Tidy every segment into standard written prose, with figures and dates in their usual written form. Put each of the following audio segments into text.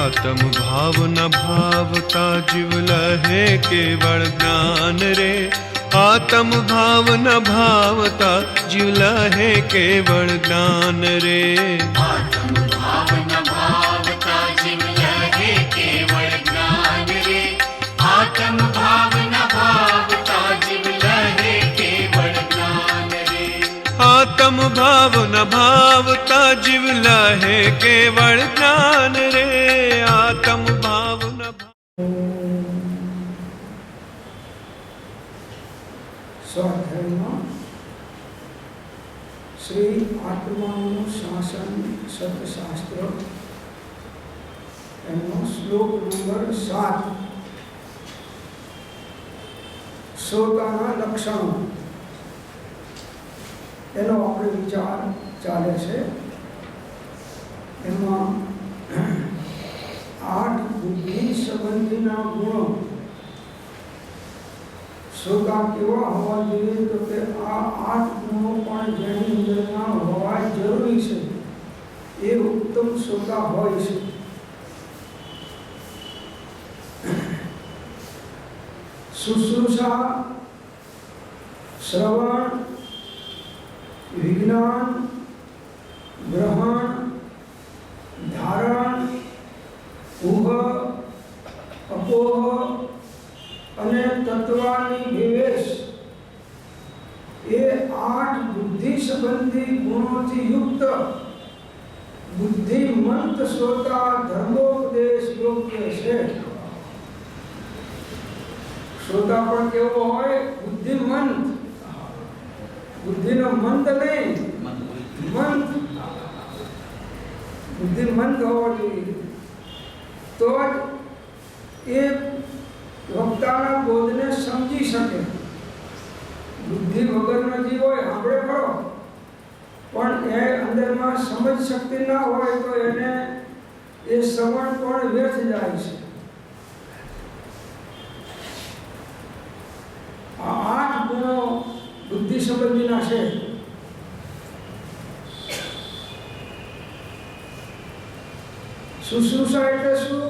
आत्म भाव न भावता जीव लहे केवल ज्ञान रे। आत्म भाव न भावता जीव लहे केवल ज्ञान रे। आत्म भाव न भावता जीव लहे केवल ज्ञान रे। आत्म भाव न भावता जीव लहे केवल ज्ञान रे। आत्म भाव न भावता जीव लहे केवल ज्ञान रे। आत्म भाव न स्वाध्यायમાં શ્રી આત્માનું શાસન સતશાસ્ત્ર એનો શ્લોક નંબર 7 શ્રોતાના લક્ષણો એનો આપણે વિચાર ચાલે છે। એમાં 8 બુદ્ધિ સંબંધીના ગુણો श्रोता केवा होवा જોઈએ તો કે આ 8 ગુણો પણ જેની અંદરના હોવા જરૂરી છે એ ઉત્તમ શ્રોતા હોય છે। શુશ્રૂષા, શ્રવણ, વિજ્ઞાન, ગ્રહણ, ધારણ, ઊહ, અપોહ અને તત્વાની વિવેશ એ 8 બુદ્ધિ સંબંધી ગુણોથી યુક્ત બુદ્ધિમંત શ્રોતા ધર્મોપદેશ યોગ્ય છે। શ્રોતા પણ કેવો હોય? બુદ્ધિમંત। બુદ્ધિનો મંત નહીં, મંત। બુદ્ધિમંત હોવો જોઈએ તો એ વક્તાના બોધને સમજી શકે। બુદ્ધિ વગરનો જીવ હોય આપણે ખરો પણ એ અંદરમાં સમજ શક્તિ ના હોય તો એને એ શ્રવણ પણ વ્યર્થ જાય છે। આ 8 ગુણો બુદ્ધિ સંબંધીના છે। શુશ્રૂષા એટલે શું?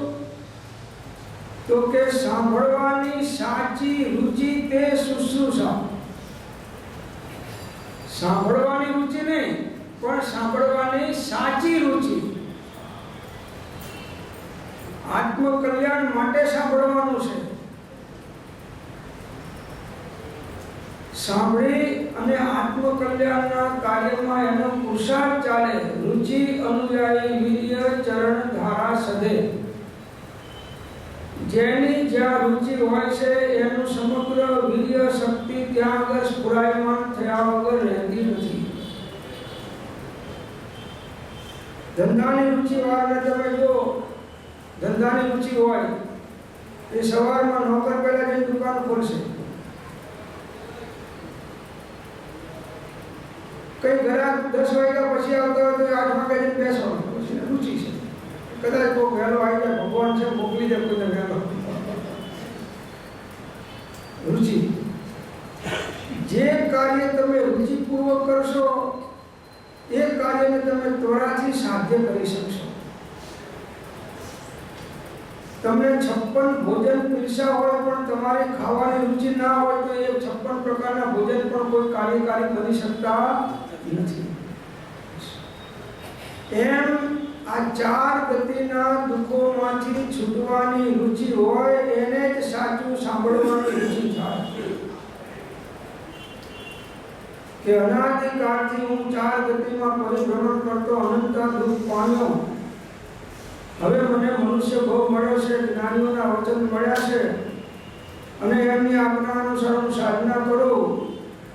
તો કે સાંભળવાની સાચી રુચિ તે શુશ્રૂષા। સાંભળવાની રુચિ નહીં પણ સાંભળવાની સાચી રુચિ। આત્મકલ્યાણ માટે સાંભળવાનું છે। સાંભળી અને આત્મકલ્યાણના કાર્યમાં એનો પુરુષાર્થ ચાલે। રુચિ અનુયાયી વીર્ય ચરણ ધારા સદે। જેની જ્યાં રુચિ હોય છે એનું સમગ્ર વીર્ય શક્તિ ત્યાં આગળ સ્ફુરાયમાન થયા વગર રહેતી નથી। ધંધાની રુચિ વાળાને તમે જો ધંધાની રુચિ હોય એ સવારમાં નોકર પહેલા જઈને દુકાન ખોલશે। કઈ ગ્રાહક 10 વાગ્યા પછી આવતા હોય તો 8 વાગે જઈને બેસવાનું, પછી રુચિ છે। કદાચ કોઈ વહેલો આવી જાય, ભગવાન છે મોકલી દે કોઈને વહેલો। રુચિ જે કાર્ય તમે રુચિપૂર્વક કરશો એ કાર્યને તમે ત્વરાથી સાધ્ય કરી શકશો। તમને 56 ભોજન પીરસા હોય પણ તમારી ખાવાની રુચિ ના હોય તો એ 56 પ્રકારના ભોજન પણ કોઈ કાર્યકારી બની શકતા નથી। એમ આ 4 ગતિના દુઃખોમાંથી છૂટવાની રુચિ હોય એને જ સાચું સાંભળવાની રુચિ થાય। કે અનાદિકાળથી હું 4 ગતિમાં પરિભ્રમણ કરતો અનંત દુઃખ પામ્યો। હવે મને મનુષ્ય ભોગ મળ્યો છે, જ્ઞાનીઓના વચન મળ્યા છે અને એમની આજ્ઞા અનુસાર હું સાધના કરું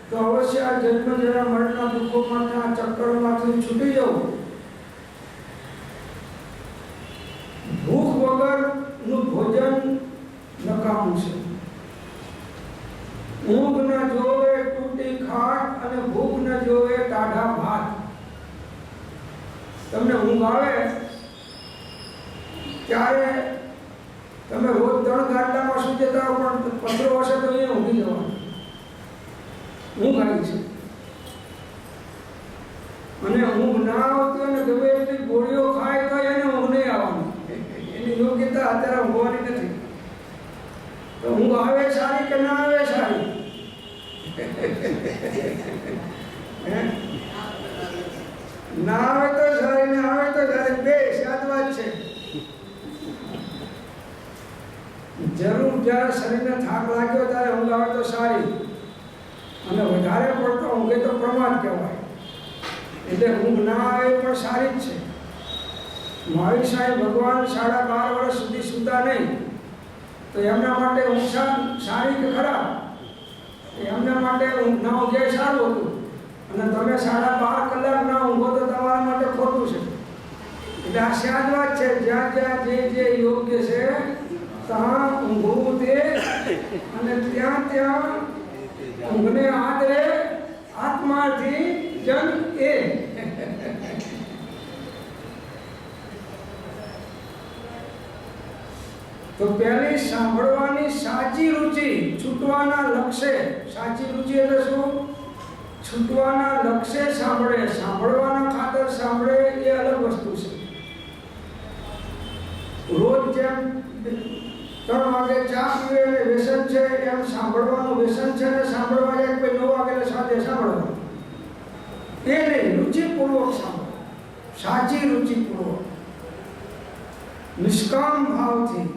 તો અવશ્ય આ જન્મ જરા મરણના દુઃખોમાંથી આ ચક્કરમાંથી છૂટી જાઉં। ભૂખ વગરનું ભોજન નકામું છે। ઊંઘ ન જોવે તૂટી ખાટ અને ભૂખ ન જોવે ટાઢા ભાત। તમને ઊંઘ આવે ત્યારે તમે રોજ 3 ગાંઠામાં સુઈ જતા હો પણ 15 વર્ષે તો એ ઊંઘી જવાનું। ઊંઘ આવી છે અને ઊંઘ ના આવતી અને ગમે એટલી ગોળીઓ ખાય તો એને ઊંઘ નહીં આવવાની, એની ના આવે તો સારી, ને આવે તો સારી, બે સાદવાદ છે. જરૂર જ્યારે શરીરને થાક લાગ્યો ત્યારે ઊંઘ આવે તો સારી, અને વધારે પડતો ઊંઘે તો પ્રમાદ કહેવાય. એટલે ઊંઘ ના આવે પણ સારી જ છે. મહાવીર સાહેબ ભગવાન 12.5 વર્ષ સુધી સૂતા નહીં, તો એમના માટે ઊંઘ સારી કે ખરાબ? એમના માટે ઊંઘ ના ઊંઘે સારું હતું, અને તમે 12.5 કલાક ના ઊંઘો તો તમારા માટે ખોટું છે. એટલે આ સાદવાદ છે. જ્યાં જ્યાં જે યોગ્ય છે ત્યાં ઊંઘવું તે, અને ત્યાં ત્યાં ઊંઘને આદરે આત્માથી જન એ. તો પહેલી સાંભળવાની સાચી રુચિ, છૂટવાના લક્ષ્ય. સાચી રુચિ એટલે શું? છૂટવાના લક્ષ્ય સાંભળે, સાંભળવાના ખાતર સાંભળે એ અલગ વસ્તુ છે. રોજ જેમ 3 વાગે ચા પીવે અને વ્યસન છે, એમ સાંભળવાનું વ્યસન છે, ને સાંભળવા જાય કોઈ 9 વાગે સાથે સાંભળવાનું એ નહીં. રુચિપૂર્વક સાંભળો, સાચી રુચિપૂર્વક, નિષ્કામ ભાવથી,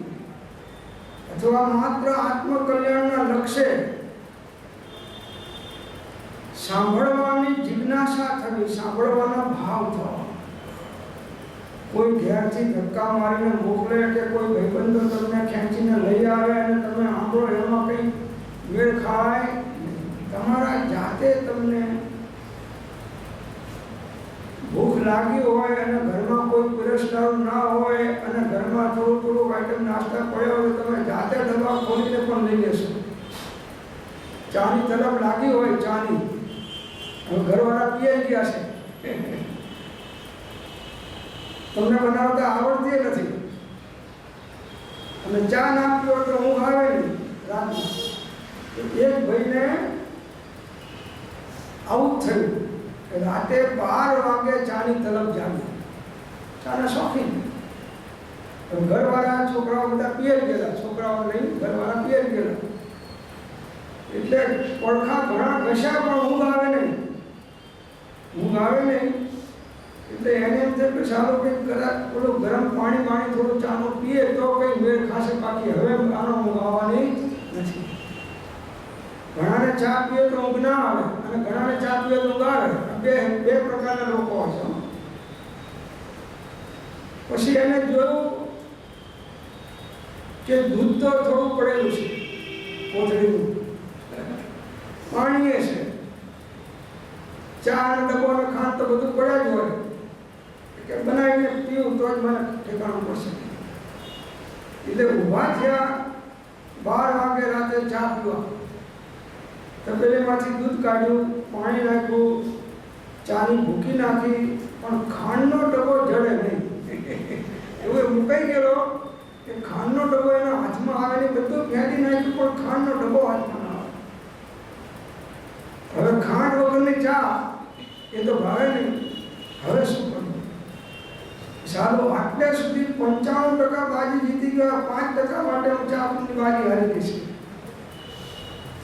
અથવા માત્ર આત્મકલ્યાણના લક્ષ્ય સાંભળવાની જિજ્ઞાસા થવી, સાંભળવાના ભાવ થવા. કોઈ ઘેરથી ધક્કા મારીને મોકલે કે કોઈ ભાઈબંધો તમને ખેંચીને લઈ આવે અને તમે સાંભળો, એમાં કંઈ મેળ ખાય. તમારા જાતે તમને ભૂખ લાગી હોય અને ઘરમાં કોઈ પુરસ્કાર ના હોય અને ઘરમાં થોડું આઈટમ નાસ્તા પડ્યો હોય, તમે જાતે ડબ્બા ખોલીને પણ લઈ લેશો. ચાની તરફ લાગી હોય, ચાની હવે ઘરવાળા પીએ ગયા છે, તમને બનાવતા આવડતી નથી, અને ચા ના પીવો તો ઊંઘ આવે નહીં રાતના. એક ભાઈને આવું થયું, રાતે 12 વાગે ચાની તલબ જાગી. ચાના શોખીન, ઘરવાળા છોકરાઓ બધા પીએ ગયેલા, છોકરાઓ નહીં, ઘરવાળા પીએ ગયેલા. એટલે પડખા ઘણા ઘસ્યા પણ ઊંઘ આવે નહીં. એટલે એને એમ થયું કે સારું કંઈક કદાચ પેલું ગરમ પાણી થોડું ચાનું પીએ તો કંઈ મેળ ખાશે, બાકી હવે આનો ઊંઘ આવવાની નથી. ઘણાને ચા પીએ તો ઊંઘ ના આવે, અને ઘણાને ચા પીએ તો ઊંઘ આવે. બે પ્રકારના લોકો હોય છે. પછી એને જોયું કે દૂધ તો થોડું પડેલું છે, કોથળીનું પાણી એ છે, ચા અને ડબ્બો અને ખાંડ તો બધું પડ્યા જ હોય, કે બનાવીને પીવું તો જ મને ઠેકાણું પડશે. એટલે ઊભા થયા 12 વાગે રાતે ચા પીવા. તપેલીમાંથી દૂધ કાઢ્યું, પાણી નાખ્યું, ચાની ભૂકી નાખી, પણ ખાંડનો ડબ્બો જડે નહીં. એવું મુકાઈ ગયેલો કે ખાંડનો ડબ્બો એના હાથમાં આવે ને બધું ફેંકી નાખ્યું, પણ ખાંડનો ડબ્બો હાથમાં ના આવે. હવે ખાંડ વગરની ચા એ તો ભાવે નહીં. હવે શું કરવું? સારું, આટલે સુધી 95% બાજી જીતી ગયા, 5% માટે હું ચા પીની બાજી હારી ગઈ છે.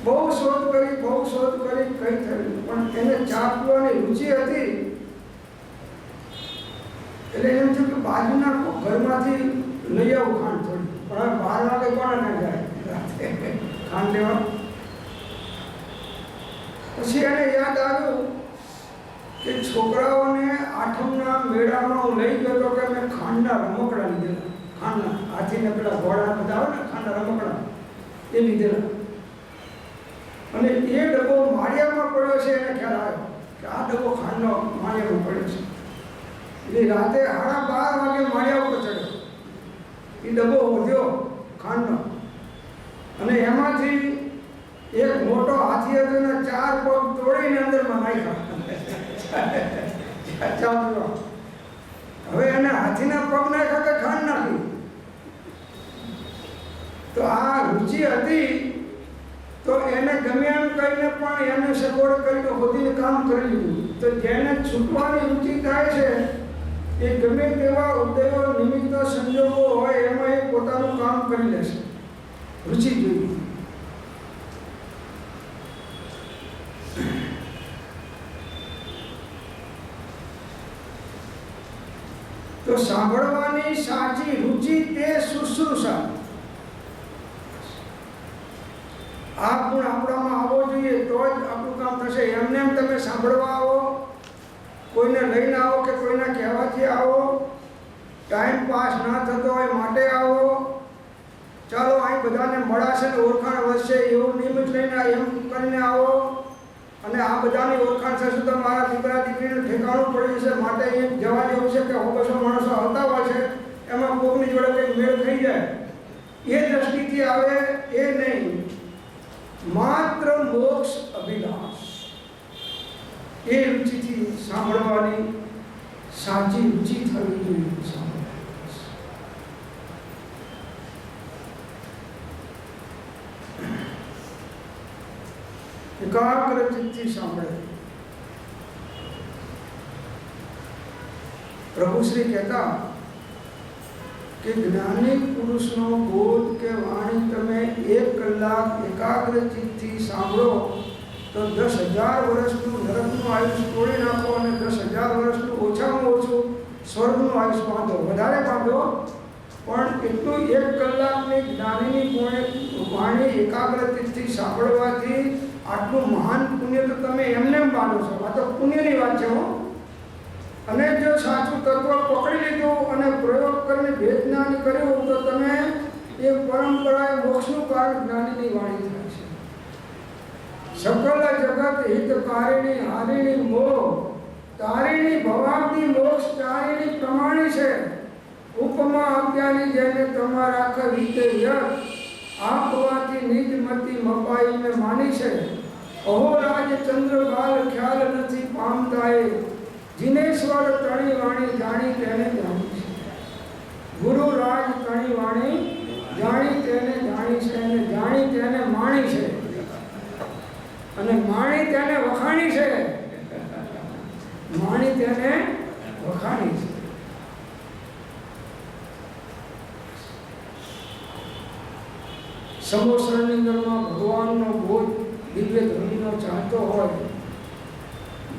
બહુ શોધ કરી, કંઈ થયું, પણ એને ચા પીવાની રુચિ હતી. એટલે એમ થયું કે બાજુના ઘરમાંથી લઈ આવું ખાંડ થોડી, પણ હવે 12 વાગે કોણ ના જાય ખાંડ લેવા? પછી એને યાદ આવ્યું કે છોકરાઓને આઠમના મેળામાં હું લઈ ગયો તો કે મેં ખાંડના રમકડા લીધેલા. ખાંડના હાથીને પેલા ઘોડા બધા આવે ને, ખાંડના રમકડા એ લીધેલા. અને એ ડબ્બો માળિયામાં પડ્યો છે, એને ખ્યાલ આવ્યો કે આ ડબ્બો ખાંડનો માળિયામાં પડ્યો છે. એટલે રાતે 12:30 વાગે માળિયા ઉપર ચડ્યો, એ ડબ્બો વધ્યો ખાંડનો, અને એમાંથી એક મોટો હાથી હતો ને 4 પગ તોડીને અંદરમાં નાખ્યા. હવે એને હાથીના પગ નાખ્યા કે ખાંડ નાખી? તો આ રુચિ હતી, તો એને ગમે એમ કહીને પણ એને સગવડ કરીને બધીને કામ કરી લીધું. તો જેને છૂટવાની રુચિ થાય છે એ ગમે તેવા ઉદયો, નિમિત્તો, સંજોગો હોય એમાં એ પોતાનું કામ કરી લેશે. રુચિ જોઈએ. તો સાંભળવાની સાચી રુચિ તે શુશ્રુષા. આ ગુણ આપણામાં આવવો જોઈએ તો જ આપણું કામ થશે. એમને એમ તમે સાંભળવા આવો, કોઈને લઈને આવો કે કોઈના કહેવાથી આવો, ટાઈમ પાસ ના થતો હોય માટે આવો, ચાલો અહીં બધાને મળાશે ને ઓળખાણ વધશે એવું નિમિત્ત લઈને એમ કરીને આવો, અને આ બધાની ઓળખાણ થશે તો મારા દીકરા દીકરીનું ઠેકાણું પડી જશે માટે એ જવા જેવું છે કે 200 માણસો આવતા હોય છે એમાં કોકની જોડે કંઈક મેળ થઈ જાય એ દ્રષ્ટિથી આવે એ નહીં. માત્ર મોક્ષ અભિલાષ એ રુચિથી સાંભળવાની સાચી રુચિ થવી જોઈએ. એકાગ્ર ચિત્તથી સાંભળે. પ્રભુ શ્રી કહેતા કે જ્ઞાની પુરુષનો બોધ કે વાણી તમે 1 કલાક એકાગ્ર ચિત્તથી સાંભળો તો 10,000 વર્ષનું નરકનું આયુષ તોડી નાખો અને 10,000 વર્ષનું ઓછામાં ઓછું સ્વર્ગનું આયુષ બાંધો, વધારે બાંધો, પણ એટલું 1 કલાકની જ્ઞાનીની વાણી એકાગ્ર ચિત્તથી સાંભળવાથી આટલું મહાન પુણ્ય તો તમે એમને માનો છો. આ તો પુણ્યની વાત છે હો. અને જો સાચું તત્વ પકડી લીધું અને પ્રયોગ કરીને ભેદ જ્ઞાન કર્યું તો તમે એ પરંપરાએ મોક્ષનું કારણ જ્ઞાનીની વાણી થાય છે. સકલ જગત હિતકારિણી હારિણી મોહ તારિણી ભવાબ્દી મોક્ષ તારિણી પ્રમાણી છે. ઉપમા આપ્યાની જેને તમારા કવિતે યશ આપવાથી નિજમતી મપાઈ મેં માની છે. અહોરાજ ચંદ્રબાલ ખ્યાલ નથી પામતાએ જીનેશ્વર તણી વાણી જાણી તેને જાણી છે. ગુરુ રાજ તણી વાણી જાણી તેને જાણી છે અને જાણી તેને માણી છે અને માણી તેને વખાણી છે. માણી તેને વખાણી છે. સમોસરની અંદરમાં ભગવાનનો બોધ દિવ્ય ધ્વનિનો ચાહતો હોય,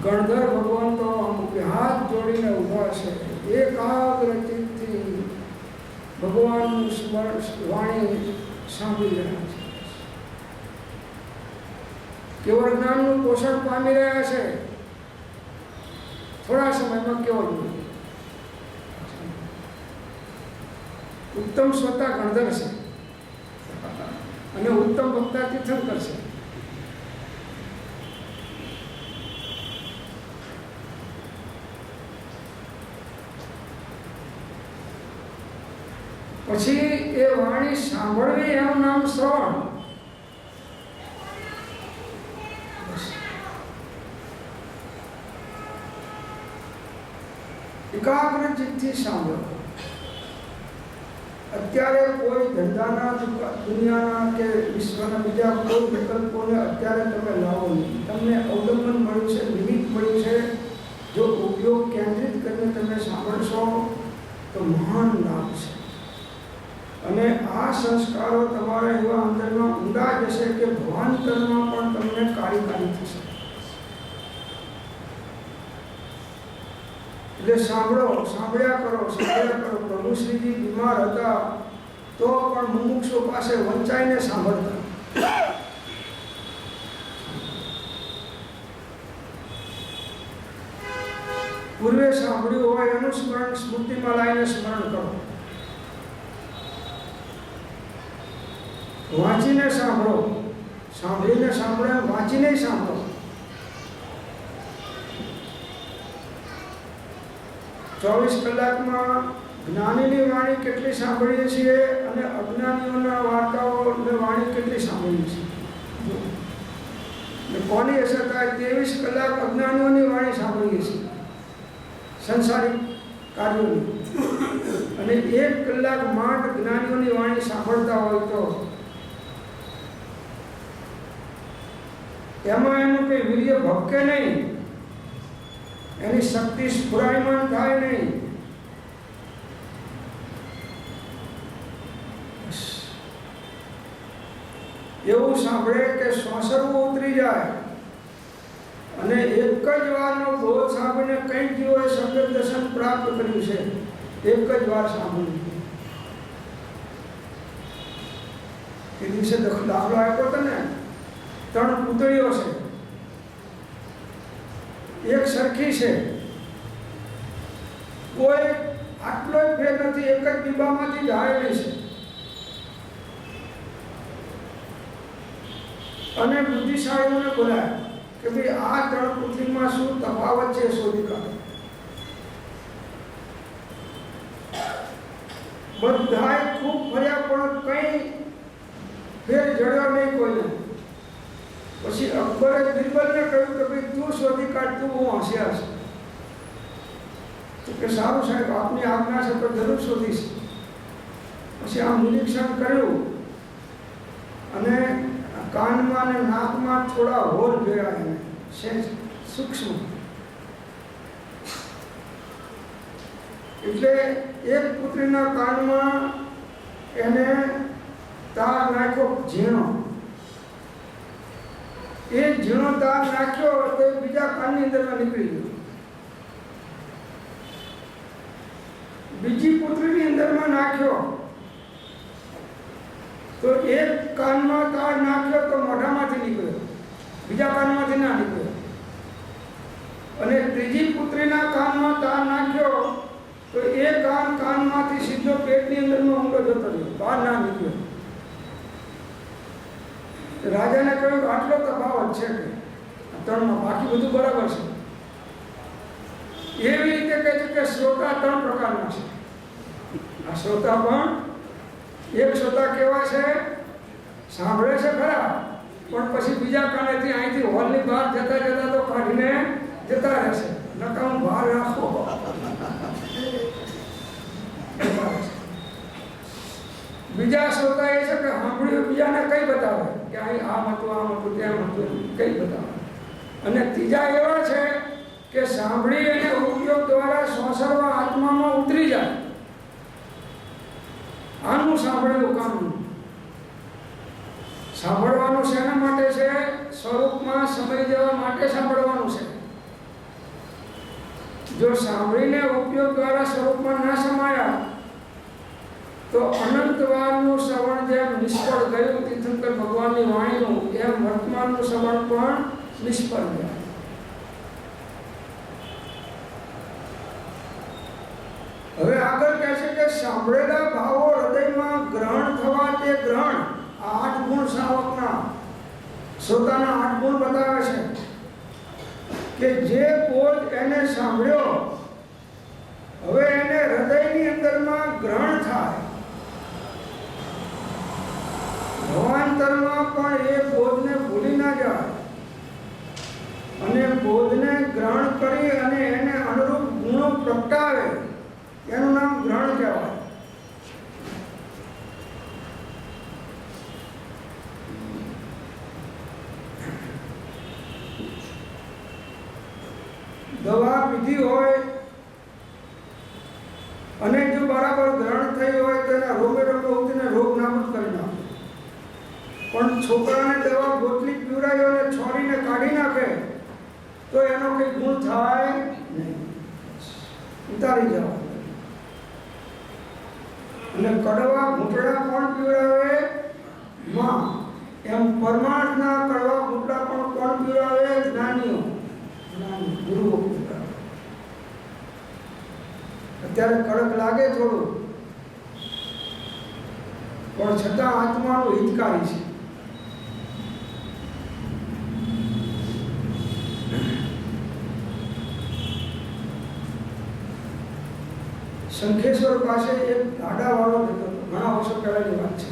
ગણધર ભગવાન તો આમ હાથ જોડીને ઊભા છે, એકાગ્ર ચિત્તથી ભગવાનનું સ્મરણ વાણી સાંભળી રહ્યા છે. કેવળ જ્ઞાનનું પોષણ પામી રહ્યા છે. થોડા સમયમાં કેવળ ઉત્તમ સ્વતા ગણધર છે અને ઉત્તમ ભક્તા તીર્થંકર છે. પછી એ વાણી સાંભળવી એનું નામ શ્રવણ. એકાગ્ર ચિત્તથી સાંભળો. અત્યારે કોઈ ધંધાના દુનિયાના કે વિશ્વના બીજા કોઈ વિકલ્પોને અત્યારે તમે લાવો નહીં. તમને અવલંબન મળ્યું છે, નિમિત્ત મળ્યું છે. જો ઉપયોગ કેન્દ્રિત કરીને તમે સાંભળશો તો મહાન લાભ છે. અને આ સંસ્કારો તમારા એવા અંદરમાં ઊંડા જશે કે ભવાંતરમાં પણ તમને કાર્યકારી થશે. એટલે સાંભળો, સાંભળ્યા કરો, સાંભળ્યા કરો. પ્રભુ શ્રીજી બીમાર હતા તો પણ મુમુક્ષુ પાસે વંચાઈને સાંભળતા. પૂર્વે સાંભળ્યું હોય એનું સ્મરણ સ્મૃતિમાં લાવીને સ્મરણ કરો. વાંચીને સાંભળો, સાંભળીને સાંભળો, વાંચીને સાંભળો. ચોવીસ કલાકમાં જ્ઞાનીની વાણી કેટલી સાંભળીએ છીએ અને અજ્ઞાનીઓના વાર્તાઓ વાણી કેટલી સાંભળીએ છીએ. કોની અસર થાય? 23 કલાક અજ્ઞાનીઓની વાણી સાંભળીએ છીએ, સંસારિક કાર્યોની, અને 1 કલાક માંડ જ્ઞાનીઓની વાણી સાંભળતા હોય તો એમાં એનું કંઈ વીર્ય ભપકે નહીં, એની શક્તિ સ્ફુરાયમાન થાય નહીં. એવું સાંભળે કે શ્વાસરું ઉતરી જાય અને એક જ વારનો બોધ સાંભળીને કંઈક જીવોએ સફેદ દર્શન પ્રાપ્ત કર્યું છે. એક જ વાર સાંભળ્યું. એ દિવસે દાખલો આપ્યો હતો ને, 3 પુતળીઓ છે, એક સરખી છે, કોઈ આટલો ફેર નથી, એક જ બીબામાંથી ઢાળેલી છે. અને બુદ્ધિશાળીઓને બોલાયા કે ભાઈ આ 3 પૃથ્વીમાં શું તફાવત છે શોધી કાઢો. બધાએ ખૂબ ફર્યા પણ કઈ ફેર જડ્યો નહીં કોઈને. પછી અકબરે બિરબલને કહ્યું કે ભાઈ તું શોધી કાઢ, તું હું હોશિયાર છું. તો કે સારું સાહેબ, આપની આજ્ઞા છે તો જરૂર શોધીશ. પછી આમ નિરીક્ષણ કર્યું અને કાનમાં અને નાકમાં થોડા હોલ ભેળા એને સૂક્ષ્મ. એટલે એક પુત્રીના કાનમાં એને તાર નાખ્યો ઝીણો. એ ઝીણો તાર નાખ્યો તો બીજા કાનની અંદરમાં નીકળી ગયો. બીજી પુત્રીની અંદરમાં નાખ્યો તો એક કાનમાં તાર નાખ્યો તો મોઢામાંથી નીકળ્યો, બીજા કાનમાંથી ના નીકળ્યો. અને ત્રીજી પુત્રીના કાનમાં તાર નાખ્યો તો એ કાનમાંથી સીધો પેટની અંદરમાં ઊંડો જતો રહ્યો, બહાર ના નીકળ્યો. રાજાને કહ્યું આટલો તફાવત છે કે 3માં, બાકી બધું બરાબર છે. એવી રીતે કહે છે કે શ્રોતા 3 પ્રકારના છે. આ શ્રોતા પણ, એક શ્રોતા કેવા છે, સાંભળે છે ખરા પણ પછી બીજા કાનેથી અહીંથી હોલની બહાર જતા જતા તો કાઢીને જતા રહેશે, નકામ બહાર રાખો. બીજા શ્રોતા એ છે કે સાંભળ્યું બીજાને કઈ બતાવે કે અહીં આમ હતું, આમ હતું, તેમ હતું, કઈ બતાવે. અને ત્રીજા એવા છે કે સાંભળી અને ઉપયોગ દ્વારા સંસારમાં આત્મામાં ઉતરી જાય. આનું સાંભળેલું કામ. સાંભળવાનું શેના માટે છે? સ્વરૂપમાં સમય જવા માટે સાંભળવાનું છે. જો સાંભળીને ઉપયોગ દ્વારા સ્વરૂપમાં ના સમાયા તો અનંતવારનું શ્રવણ જેમ નિષ્ફળ ગયું તીર્થંકર ભગવાનની વાણીનું, એમ વર્તમાનનું શ્રવણ પણ નિષ્ફળ ગયા. હવે આગળ કહે છે કે સાંભળેલા ભાવો હૃદયમાં ગ્રહણ થવા તે ગ્રહણ. આ 8 ગુણ શ્રાવકના, શ્રોતાના 8 ગુણ બતાવે છે કે જે બોધ એને સાંભળ્યો હવે એને હૃદયની અંદરમાં ગ્રહણ થાય. ભવાંતરમાં પણ એ બોધને ભૂલી ના જાય અને બોધને ગ્રહણ કરી અને એને અનુરૂપ ગુણો પ્રગટાવે, એનું નામ ગ્રહણ કહેવાય. દવા પીધી હોય અને જો બરાબર ગ્રહણ થઈ હોય તો એના રોગે રોગ ઉતરીને રોગ નાબૂદ કરી નાખે. પણ છોકરાને દવા બોટલી પીવડાવી અને છોડીને કાઢી નાખે તો એનો કંઈ ગુણ થાય નહીં, ઉતારી જવા. અને કડવા ઘૂંટડા પણ પીવડાવે માં, એમ પરમાર્થના કડવા ઘૂંટડા પણ કોણ પીવડાવે? જ્ઞાનીઓ, ગુરુઓ પીવડાવે. અત્યારે કડક લાગે થોડું, પણ છતાં આત્માનું હિતકારી છે. શંખેશ્વર પાસે એક ગાડાવાળો જતો હતો, ઘણા વર્ષો પહેલાની વાત છે.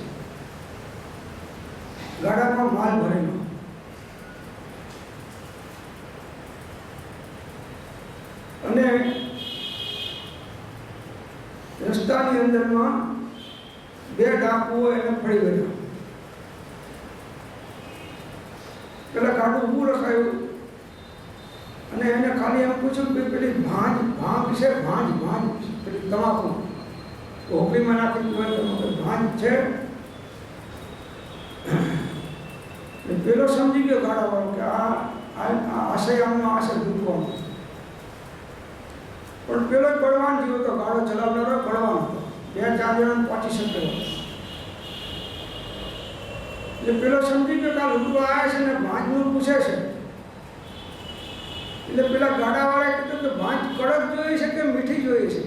ગાડામાં માલ ભરેલો. અને રસ્તાની અંદરમાં 2 ડાકુઓ એને ફળી ગયા. પેલા ગાડું ઊભું રખાયું અને એને ખાલી એમ પૂછ્યું કે પેલી ભાંજ છે, ભાંજ પેલી તમાકુ હોપીમાં નાખી ભાંજ છે. પેલો સમજી ગયો ગાડાવાળો કે આ આશય આમનો આશય દૂધવાનો. પણ પેલો બળવાન જીવ હતો, ગાડો ચલાવનારો બળવાન હતો, 2-4 જણાને પહોંચી શકેલો. એટલે પેલો સમજી ગયો કે આ લુગડો આવ્યા છે ને ભાંજનું પૂછે છે. એટલે પેલા ગાડાવાળાએ કીધું કે ભાંજ કડક જોઈએ છે કે મીઠી જોઈએ છે?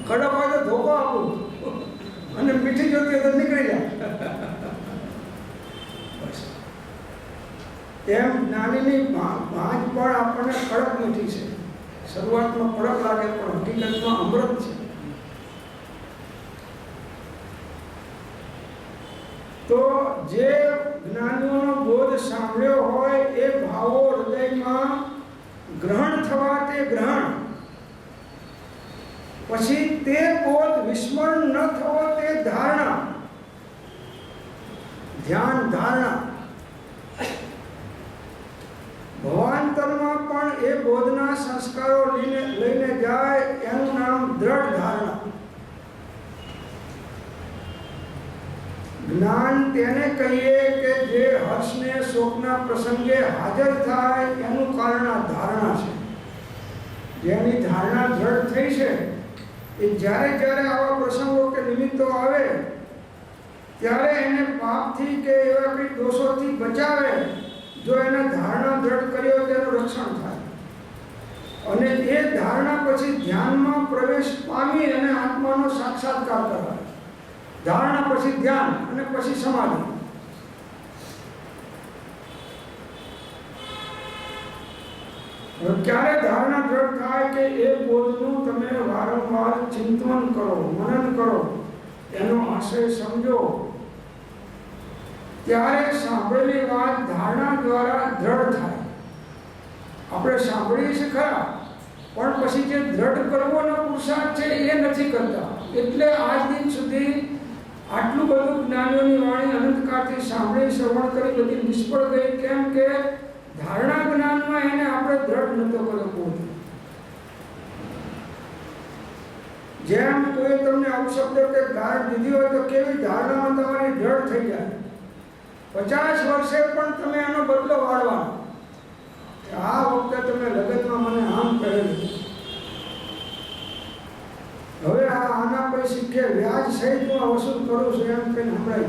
કડક હોય તો ધોકો આપું અને મીઠી જોતી હોય તો નીકળી જાય. એમ જ્ઞાનીની ભાંજ પણ આપણને કડક મીઠી છે. શરૂઆતમાં કડક લાગે પણ હકીકતમાં અમૃત છે. તો જે જ્ઞાનીઓનો બોધ સાંભળ્યો હોય એ ભાવો હૃદયમાં ગ્રહણ થવા તે ગ્રહણ, પછી તે બોધ વિસ્મરણ ન થવો તે ધારણા, ધ્યાન ધારણા. ભવાંતરમાં પણ એ બોધના સંસ્કારો લઈને જાય એનું નામ દ્રઢ ધારણા. જ્ઞાન તેને કહીએ કે જે હર્ષને શોકના પ્રસંગે હાજર થાય એનું કારણ આ ધારણા છે. જેની ધારણા દ્રઢ થઈ છે એ જ્યારે જ્યારે આવા પ્રસંગો કે નિમિત્તો આવે ત્યારે એને પાપથી કે એવા કંઈ દોષોથી બચાવે. જો એને ધારણા દ્રઢ કરી હોય તેનું રક્ષણ થાય. અને એ ધારણા પછી ધ્યાનમાં પ્રવેશ પામી અને આત્માનો સાક્ષાત્કાર કરાય. ધારણા પછી ધ્યાન અને પછી સમાધિ. ક્યારે ધારણા દ્રઢ થાય કે એ બોધનું તમે વારંવાર ચિંતન કરો, મનન કરો, એનો આશય સમજો, ત્યારે સાંભળેલી વાત ધારણા દ્વારા દ્રઢ થાય. આપણે સાંભળીએ છીએ ખરા, પણ પછી જે દ્રઢ કરવાનો પુરુષાર્થ છે એ નથી કરતા. એટલે આજ દિન સુધી આટલું બધું જ્ઞાનીઓની વાણી અનંતકાળથી સાંભળી શ્રવણ કરી બધી નિષ્ફળ ગઈ. કેમ કે ધારણા જ્ઞાનમાં એને આપણે દ્રઢ નતો કર્યો. જેમ કોઈ તમને અપશબ્દ કે ગાળ દીધી હોય તો કેવી ધારણામાં તમારી દ્રઢ થઈ જાય. 50 વર્ષે પણ તમે એનો બદલો વાળવાનો. આ વખતે તમે લગનમાં મને આમ કહેલું, હવે આના પછી શીખે વ્યાજ સહિત હું વસૂલ કરું છું એમ કહીને સંભળાય.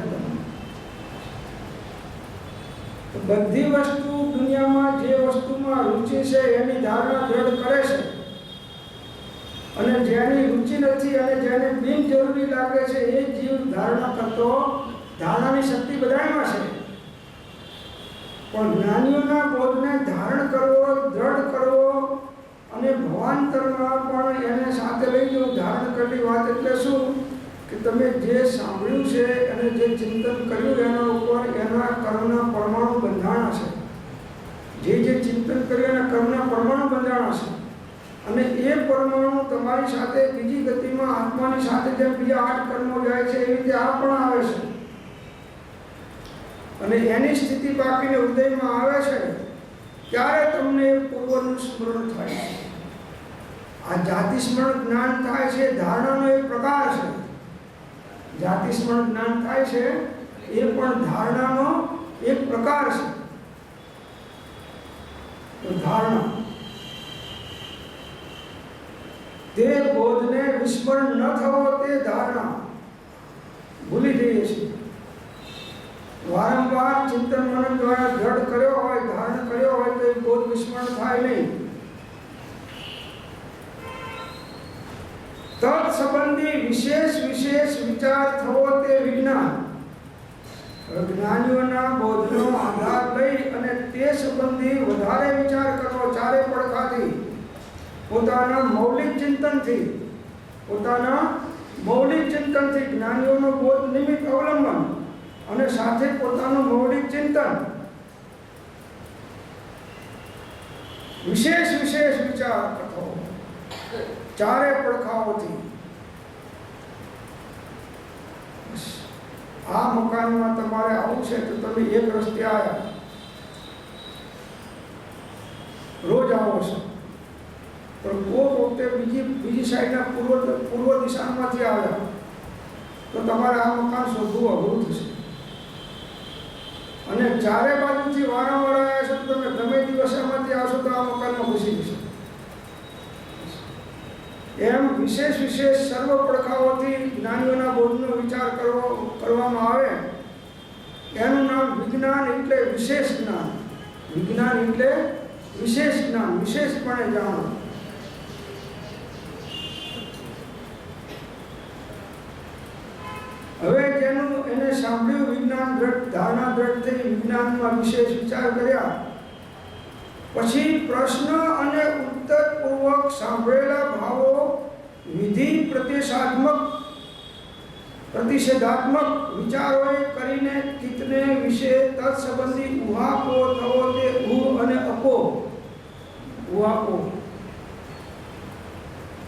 બધી વસ્તુ દુનિયામાં જે વસ્તુમાં રુચિ છે એની ધારણા દ્રઢ કરે છે, અને જેની રુચિ નથી અને જેને બિનજરૂરી લાગે છે એ જીવ ધારણા કરતો. ધારણાની શક્તિ બધામાં છે, પણ જ્ઞાનીઓના બોધને ધારણ કરવો, દ્રઢ કરવો અને ભવાંતરમાં પણ એને સાથે લઈ જવું. ધારણ કરેલી વાત એટલે શું કે તમે જે સાંભળ્યું છે અને જે ચિંતન કર્યું એના ઉપર એના કર્મના પરમાણુ બંધાણા છે. જે ચિંતન કર્યું એના કર્મના પરમાણુ બંધાણા છે, અને એ પરમાણુ તમારી સાથે બીજી ગતિમાં આત્માની સાથે જેમ બીજા 8 કર્મો જાય છે એવી રીતે આ પણ આવે છે. અને એની સ્થિતિ બાકીને હૃદયમાં આવે છે ત્યારે તમને પૂર્વનું સ્મરણ થાય છે. આ જાતિ સ્મરણ જ્ઞાન થાય છે, ધારણાનો એક પ્રકાર છે. જાતિ સ્મરણ જ્ઞાન થાય છે એ પણ ધારણાનો એક પ્રકાર છે. તો ધારણા તે બોધને વિસ્મરણ ન થવો તે ધારણા. ભૂલી જઈએ છીએ. વારંવાર ચિંતન મનન દ્વારા દ્રઢ કર્યો હોય, ધારણ કર્યો હોય તો એ બોધ વિસ્મરણ થાય નહીં. તત્ સંબંધી વિશેષ વિચાર થવો તે વિજ્ઞાન. જ્ઞાનીઓના બોધનો આધાર લઈ અને તે સંબંધી વધારે વિચાર કરવો ચારે પડખાથી, પોતાના મૌલિક ચિંતનથી જ્ઞાનીઓનો બોધ નિમિત્ત અવલંબન અને સાથે પોતાનું મૌલિક ચિંતન, વિશેષ વિચાર કરવો ચારે પડખાઓથી. આ મકાનમાં તમારે આવું છે તો તમે એક રસ્તે આવ્યા, રોજ આવો છો, પણ કોઈ વખતે બીજી સાઈડના પૂર્વ દિશામાંથી આવ્યા તો તમારે આ મકાન શોધવું અઘરું થશે. અને ચારે બાજુથી વારંવાર આવ્યા છો તો તમે ગમે દિવસેમાંથી આવશો તો આ મકાનમાં ઘૂસી જશો. એમ વિશેષ વિશેષ સર્વ પડખાઓથી જ્ઞાનીઓના બોધનો વિચાર કરવામાં આવે એનું નામ વિજ્ઞાન એટલે વિશેષ જ્ઞાન. વિજ્ઞાન એટલે વિશેષ જ્ઞાન, વિશેષપણે જાણો. હવે જેનું એને સાંભળ્યું વિજ્ઞાન દ્રઢ ધારણા દ્રઢ થઈ વિજ્ઞાનમાં વિશેષ વિચાર કર્યા પછી પ્રશ્ન અને ઉત્તર પૂર્વક સાંભળેલા ભાવો વિધિ પ્રતિષેધાત્મક વિચારોએ કરીને ચિત્તને વિશે તત્સંબંધી ઉહાપો થવો તે ઉહ અને અપો. ઉહાપો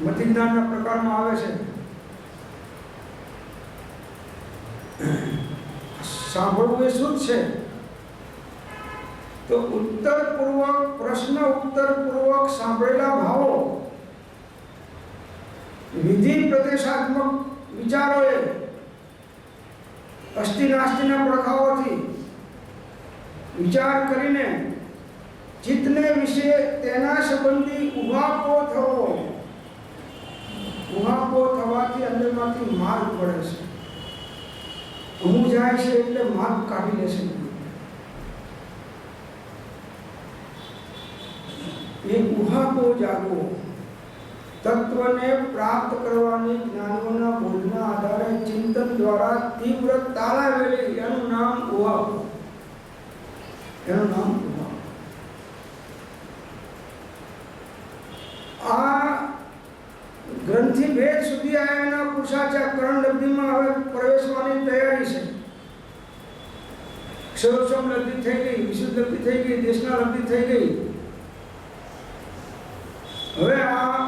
મતિ જ્ઞાનના પ્રકારમાં આવે છે. સાંભળવું એ શું છે? તો ઉત્તરપૂર્વક પ્રશ્ન ઉત્તરપૂર્વક સાંભળેલા ભાવો વિધિ પ્રદેશાત્મક વિચારોએ અસ્થિ નાસ્તિના પડખાઓથી વિચાર કરીને ચિત્તને વિશે તેના સંબંધી ઉહાપો થવો. ઉહાપો થવાથી અંદરમાંથી માર્ગ પડે છે. હું જાય છે એટલે માર્ગ કાઢી લેશે. એ ઉહાપો જાગવો તત્વને પ્રાપ્ત કરવાની જ્ઞાનીઓના બોધના આધારે ચિંતન દ્વારા તીવ્ર તાલાવેલી એનું નામ ઉહાપો. એનું નામ ઉહાપો. આ ગ્રંથિ ભેદ સુધી આવ્યાના પુરુષાચાર કરણ લબ્ધિમાં હવે પ્રવેશવાની તૈયારી છે. ક્ષયોક્ષમ લબ્ધિ થઈ ગઈ, વિશુદ્ધ લબ્ધિ થઈ ગઈ, દેશના લબ્ધિ થઈ ગઈ. હવે આ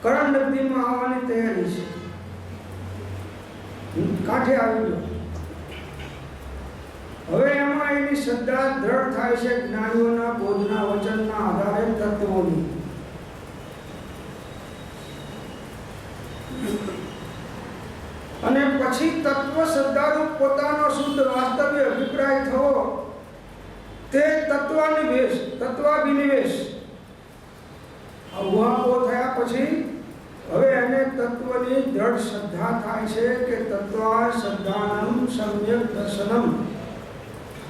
કરણ લબ્ધિમાં આવવાની તૈયારી છે. કાંઠે આવી ગયો. હવે એમાં એની શ્રદ્ધા દ્રઢ થાય છે જ્ઞાનીઓના બોધના વચનના આધારે તત્વોની. અને પછી તત્વ શ્રદ્ધારૂપ પોતાનો શુદ્ધ વાસ્તવ્ય અભિપ્રાય થવો તે તત્વાભિનિવેશ. ઉહાપો થયા પછી હવે એને તત્વની દ્રઢ શ્રદ્ધા થાય છે કે તત્વ શ્રદ્ધાનમ સમ્યક દર્શનમ.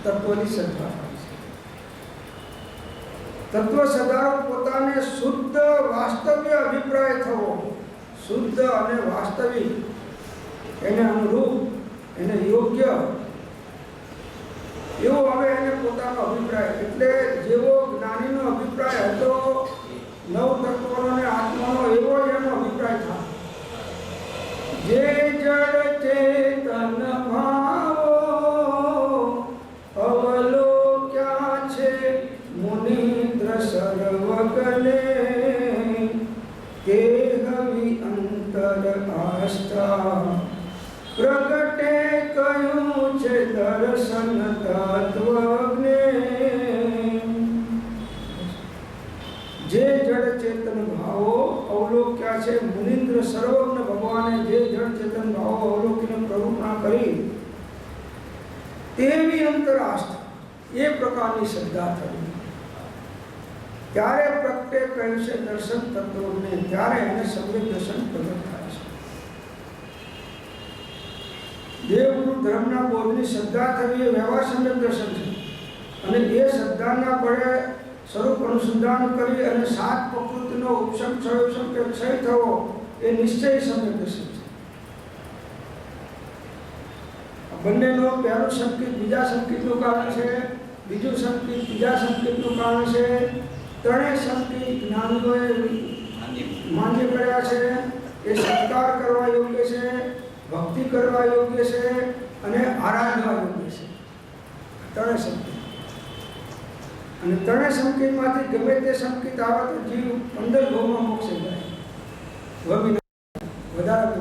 તત્વની શ્રદ્ધા થાય છે. તત્વ શ્રદ્ધારૂપ પોતાને શુદ્ધ વાસ્તવ્ય અભિપ્રાય થવો. શુદ્ધ અને વાસ્તવિક એને અનુરૂપ એને યોગ્ય એવો હવે એને પોતાનો અભિપ્રાય એટલે જેવો જ્ઞાનીનો અભિપ્રાય હતો નવ તત્વોનો અને આત્માનો એવો જ એનો અભિપ્રાય થાય. જે જડ ચેતન ભાવો અવલોક્યા છે મુનિદ્ર સર્વગણે તે હવિ અંતર આસ્થા પ્રગટે કયું છે દર્શન તત્વજ્ઞે. જે જડ ચેતન ભાવો અવલોક્યા છે મુનિન્દ્ર સર્વજ્ઞ ભગવાને જે જડ ચેતન ભાવો અવલોકીને પ્રરૂપણા કરી તેવી અંતર આસ્થા એ પ્રકારની શ્રદ્ધા થઈ. ત્યારે પ્રગટે કહ્યું છે દર્શન તત્વજ્ઞે. ત્યારે એને સમ્યક દર્શન પ્રગટ થાય છે. દેવગુરુ ધર્મના બોધની શ્રદ્ધા થવી એ વ્યવહાર સમ્યક દર્શન છે. અને એ શ્રદ્ધાના બળે સ્વરૂપ અનુસંધાન કરી અને સાત પ્રકૃતિનો ઉપશમ ક્ષયોપશમ કે ક્ષય થવો એ નિશ્ચય સમ્યક દર્શન છે. બંનેનો પહેલું સંકેત બીજા સંકેતનું કારણ છે, બીજું સંકેત ત્રીજા સંકેતનું કારણ છે. ત્રણેય સંકેત જ્ઞાનીઓએ માન્ય કર્યા છે. એ સત્કાર કરવા યોગ્ય છે, ભક્તિ કરવા યોગ્ય છે અને આરાધવા યોગ્ય છે. ત્રણેય સંકેત. અને ત્રણેય સંકેતમાંથી ગમે તે સંકેત આવે તો જીવ 15 ભાવમાં મોક્ષે જાય. વધારે વધારે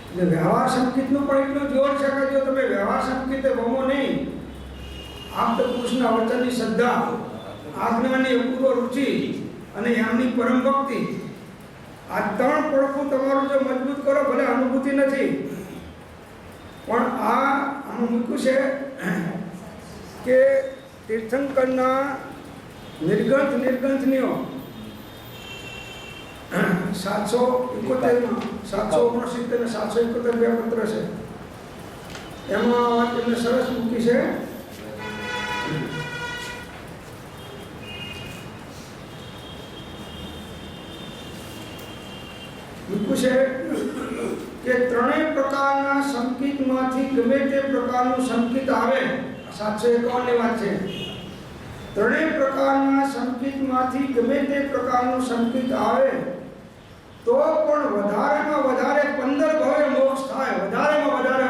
એટલે વ્યવહાર સંકેતનું પણ એટલું જોર છે કે જો તમે વ્યવહાર સંકેતે ભમો નહીં, આપ તો પુરુષના વચનની શ્રદ્ધા, આજ્ઞાની અપૂર્વ રુચિ અને એમની પરમ ભક્તિ, આ ત્રણ પડખું તમારું જો મજબૂત કરો, ભલે અનુભૂતિ નથી પણ આનું મૂક્યું છે કે તીર્થંકરના નિર્ગ્રંથનીઓ 771 769 ને 771 બે પત્ર છે. એમાં વાત એમને સરસ મૂકી છે. મૂક્યું છે કે ત્રણેય પ્રકારના સંકિતમાંથી ગમે તે પ્રકારનું સંકિત આવે. 751 ની વાત છે. ત્રણેય પ્રકારના સંકિતમાંથી ગમે તે પ્રકારનું સંકિત આવે તો પણ વધારેમાં વધારે 15 ભવે મોક્ષ થાય. વધારેમાં વધારે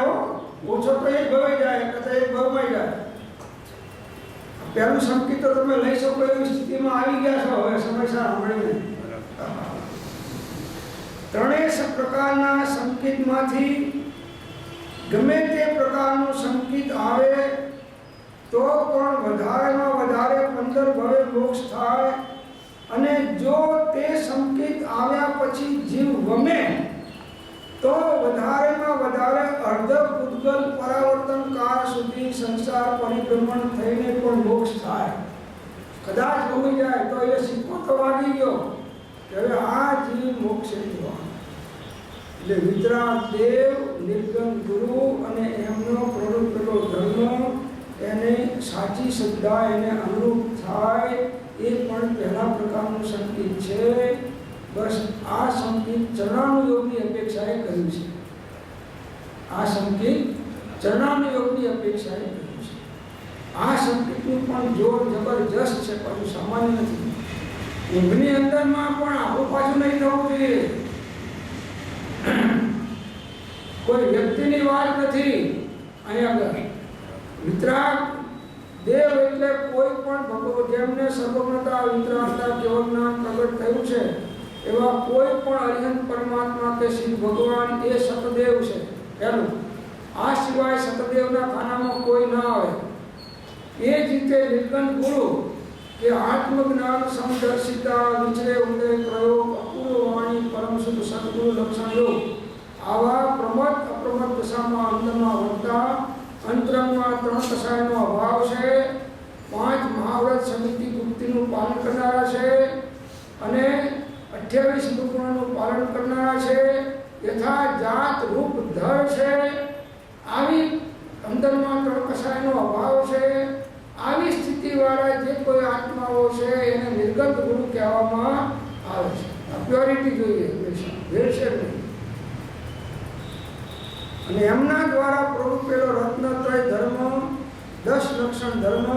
ઓછો તો એક ભવે જાય, કદાચ એક ભવમાં જાય. પહેલું સંકિત તો તમે લઈ શકો એવી સ્થિતિમાં આવી ગયા છો હવે સમય સાંભળીને. ત્રણેય પ્રકારના સંકિતમાંથી ગમે તે પ્રકારનું સંકિત આવે તો પણ વધારેમાં વધારે 15 ભવે મોક્ષ થાય. અને જો તે સંકિત આવ્યા પછી જીવ વમે તો વધારેમાં વધારે અર્ધ પૂતગલ પરાવર્તન કાળ સુધી સંસાર પરિભ્રમણ થઈને પણ મોક્ષ થાય. કદાચ વમી જાય તો એ સિક્કો તો વાગી ગયો કે હવે આ જીવ મોક્ષે જવાનો. એટલે વિતરાગ દેવ, નિર્ગુણ ગુરુ અને એમનો પ્રવૃત્તિનો ધર્મ એને સાચી શ્રદ્ધા એને અનુરૂપ થાય એ પણ પહેલા પ્રકારનું સંકેત છે. બસ આ સંકેત ચરણાનુયોગની અપેક્ષાએ કર્યું છે. આ સંકેત ચરણાનુયોગની અપેક્ષાએ કર્યું છે. આ સંકેતનું પણ જોર જબરજસ્ત છે, પણ સામાન્ય નથી. ઊંઘની અંદરમાં પણ આવું પાછું નહીં થવું જોઈએ. કોઈ વ્યક્તિની વાત નથી અહીંયા આગળ. વિતરાગ દેવ એટલે કોઈ પણ ભગવાન જેમને સર્વજ્ઞતા, વિતરાગતા, કેવળજ્ઞાન પ્રગટ થયું છે એવા કોઈ પણ અરિહંત પરમાત્મા કે શિવ ભગવાન એ સતદેવ છે. પહેલું આ સિવાય સતદેવના ખાનામાં કોઈ ન આવે. એ જ રીતે નિર્ગુણ ગુરુ કે આત્મજ્ઞાન, સમદર્શિતા, વિચરે ઉદય પ્રયોગ, અપૂર્વ વાણી, પરમ શુદ્ધ સદગુરુ લક્ષણ યોગ આવા પ્રમદ અપ્રમદ દશામાં અંતરમાં વર્તા અંતરંગમાં 3 કસાયનો અભાવ છે. 5 મહાવ્રત સમિતિ ગુપ્તિનું પાલન કરનારા છે અને 28 દુર્ગુણોનું પાલન કરનારા છે. યથા જાત રૂપ ધર છે. આવી અંતરમાં 3 કસાયનો અભાવ છે. આવી સ્થિતિવાળા જે કોઈ આત્માઓ છે એને નિર્ગત ગુરુ કહેવામાં આવે છે. પ્યોરિટી જોઈએ ભેળસેળ નહીં. અને એમના દ્વારા પ્રવૃત્તિનો રત્નત્રય ધર્મ, 10 લક્ષણ ધર્મ,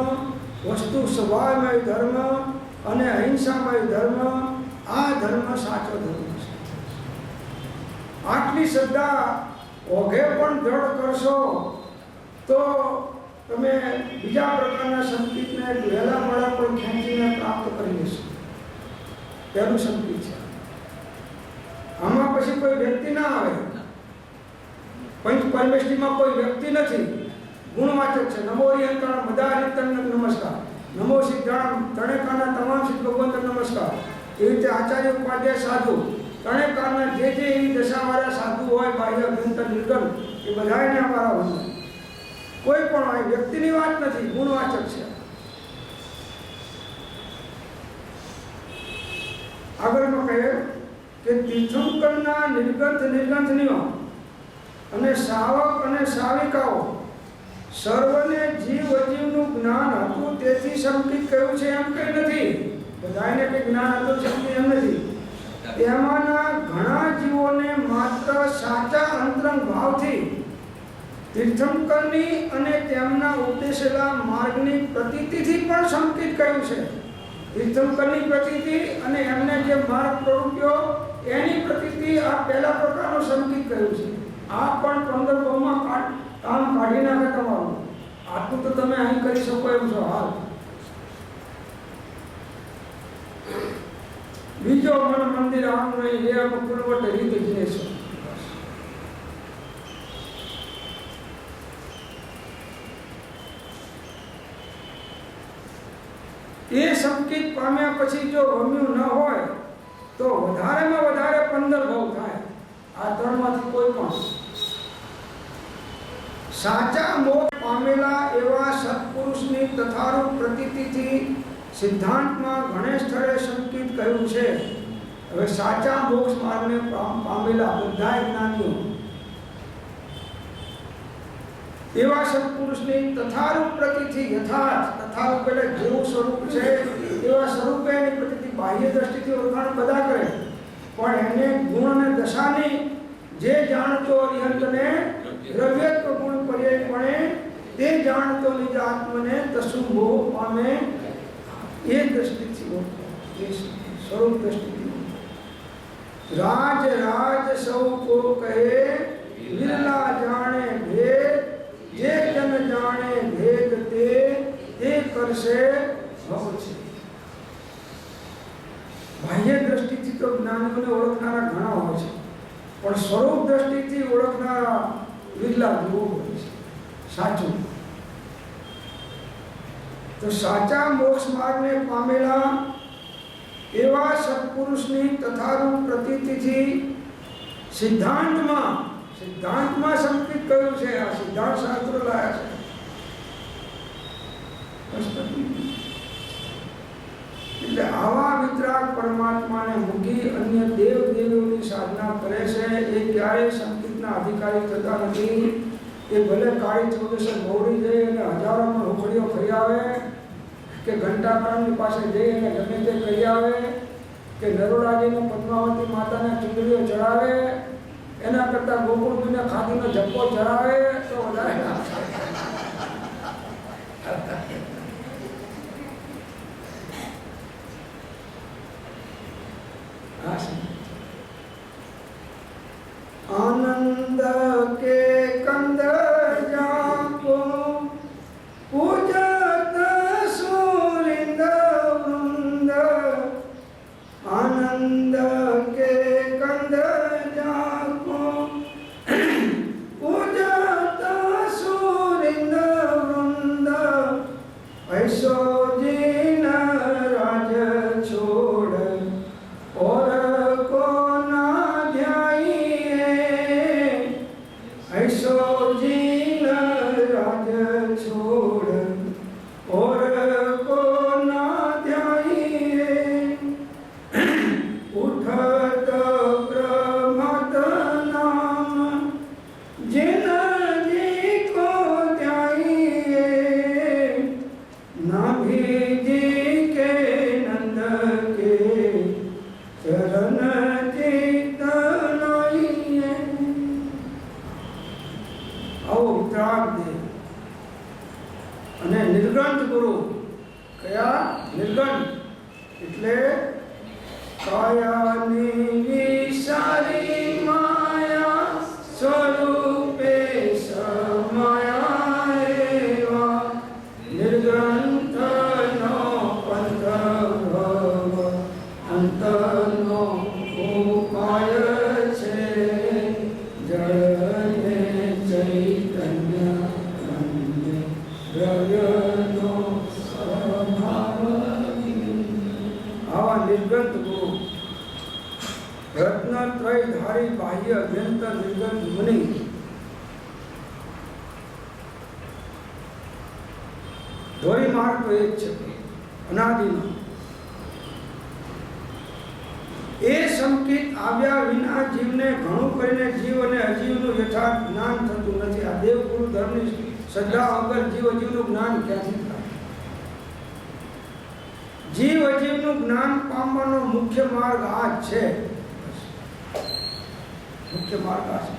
વસ્તુ સ્વભાવમય ધર્મ અને અહિંસામય ધર્મ, આ ધર્મ સાચો ધર્મ છે. આટલી શ્રદ્ધા ઓઘે પણ દ્રઢ કરશો તો તમે બીજા પ્રકારના સંકેતને વહેલા મોડા પણ ખેંચીને પ્રાપ્ત કરી લેશો. પહેલું સંકેત છે. આમાં પછી કોઈ વ્યક્તિ ના આવે. પંચ પરમેષ્ઠીમાં કોઈ વ્યક્તિ નથી, ગુણવાચક છે. નમો હરિહંતાણ બધા હરિહંતાણને નમસ્કાર. નમો સિદ્ધાણ ત્રણેકારના તમામ સિદ્ધ ભગવંતને નમસ્કાર. એવી રીતે આચાર્ય ઉપાધ્યાય સાધુ ત્રણેકારના જે એવી દશાવાળા સાધુ હોય બાહ્ય અભ્યંતર નિર્ગુણ એ બધાને અમારા વંદન. કોઈ પણ હોય વ્યક્તિની વાત નથી, ગુણવાચક છે. આગળમાં કહે કે તીર્થંકરના નિર્ગંથનીઓ અને શાવક અને શાવિકાઓ સર્વને જીવ અજીવનું જ્ઞાન હતું તેથી સંકિત કહ્યું છે એમ કંઈ નથી. બધાને કંઈ જ્ઞાન હતું સંકિત એમ નથી. તેમાંના ઘણા જીવોને માત્ર સાચા અંતરંગ ભાવથી તીર્થંકરની અને તેમના ઉપદેશેલા માર્ગની પ્રતીતિથી પણ સંકિત કહ્યું છે. તીર્થંકરની પ્રતીતિ અને એમને જે માર્ગ પ્રવૃત્તિઓ એની પ્રતીતિ આ પહેલા પ્રકારનું સંકિત કહ્યું છે. આ પણ 15 બહુમાં કામ કાઢી નાખે તમારું. આટલું તો તમે અહીં કરી શકો એમ છો હાલ. બીજો મન મંદિર આમ નહીં એ પૂર્વટ રીત જ છે. એ સંકેત પામ્યા પછી જો ગમ્યું ન હોય તો વધારેમાં વધારે 15 ભાવ થાય. આ ત્રણમાંથી કોઈ પણ સાચા મોક્ષ પામેલા એવા સત્પુરુષની તથારૂપ પ્રતીતિથી સિદ્ધાંતમાં ઘણે સ્થળે સંકેત કહ્યું છે. હવે સાચા મોક્ષ માર્ગને પામેલા બધા જ્ઞાનીઓ એવા સત્પુરુષની તથારૂપ પ્રતિથી યથાર્થ, તથારૂપ એટલે જેવું સ્વરૂપ છે એવા સ્વરૂપે એની પ્રતિથી બાહ્ય દ્રષ્ટિથી ઓળખાણ બધા કરે, પણ એને ગુણ અને દશાની જે જાણતો અરિહંતને દ્રવ્યત્વ ગુણ પર્યાયપણે તે જાણતો નિજ આત્મને તસુ મોહ પામે એ દ્રષ્ટિથી ઓળખો, એ સ્વરૂપ દ્રષ્ટિથી રાજ રાજ સૌ કો કહે વિરલા જાણે ભેદ, જે જન જાણે ભેદ તે કરશે ભવ છે. બાહ્ય દ્રષ્ટિથી તો જ્ઞાનીઓને ઓળખનારા ઘણા હોય છે, પણ સ્વરૂપ દ્રષ્ટિથી ઓળખનારા વિરલા ગુરુ હોય છે. સાચું તો સાચા મોક્ષ માર્ગને પામેલા એવા સત્પુરુષની તથારૂપ પ્રતીતિથી સિદ્ધાંતમાં સંકેત કર્યું છે. આ સિદ્ધાંત શાસ્ત્ર લાયા છે. એટલે આવા વિતરાગ પરમાત્માને મૂકી અન્ય દેવ દેવીઓની સાધના કરે છે એ ક્યારેય સંકેતના અધિકારી થતા નથી. એ ભલે કાળી ચૌદસે મોડી જઈ અને હજારોમાં રોકડીઓ ખાઈ આવે, કે ઘંટાકરણની પાસે જઈ અને ગમે તે કરી આવે, કે નરોડાજીને પદ્માવતી માતાને ચૂંદડીઓ ચડાવે, એના કરતાં ગોકુળજીને ખાદીનો જપ્પો ચડાવે તો વધારે आनंद के कंद जाको पूजत सुरिंद वृंद, आनंद के कंद जाको पूजत सुरिंद वृंद, ऐसो जीन राज छोड़ और को ना ध्याइए, ऐसो जीन राज छोड़ और को ना ध्याइए, उठत प्रमत नाम जिन जी को ध्याइए, नाभि जी के नंद के चरण चित्त लाइए. આવો વિતરાગ દેવ અને નિર્ગંઠ ગુરુ. કયા? નિર્ગંઠ એટલે કાયાની વિસારી માયા સ્વરૂપે સમાયા એવા નિર્ગંઠનો પંથ ભવ અંતનો ઉપાય છે, જળને ચૈતન્ય દ્રવ્યનો સ્વભાવ. આવા નિર્ગંઠ ગુરુ રત્નત્રયધારી બાહ્ય અભ્યંતર નિર્ગંઠ મુનિ ધોરી માર્ગ તો એ જ છે અનાદિનો. એ સંકેત આવ્યા વિના જીવને ઘણું કરીને જીવ અને અજીવનું યથાર્થ જ્ઞાન થતું નથી. આ દેવ ગુરુ ધર્મની શ્રદ્ધા વગર જીવ અજીવનું જ્ઞાન ક્યાંથી થાય? જીવ અજીવનું જ્ઞાન પામવાનો મુખ્ય માર્ગ આ જ છે. મુખ્ય માર્ગ આ છે.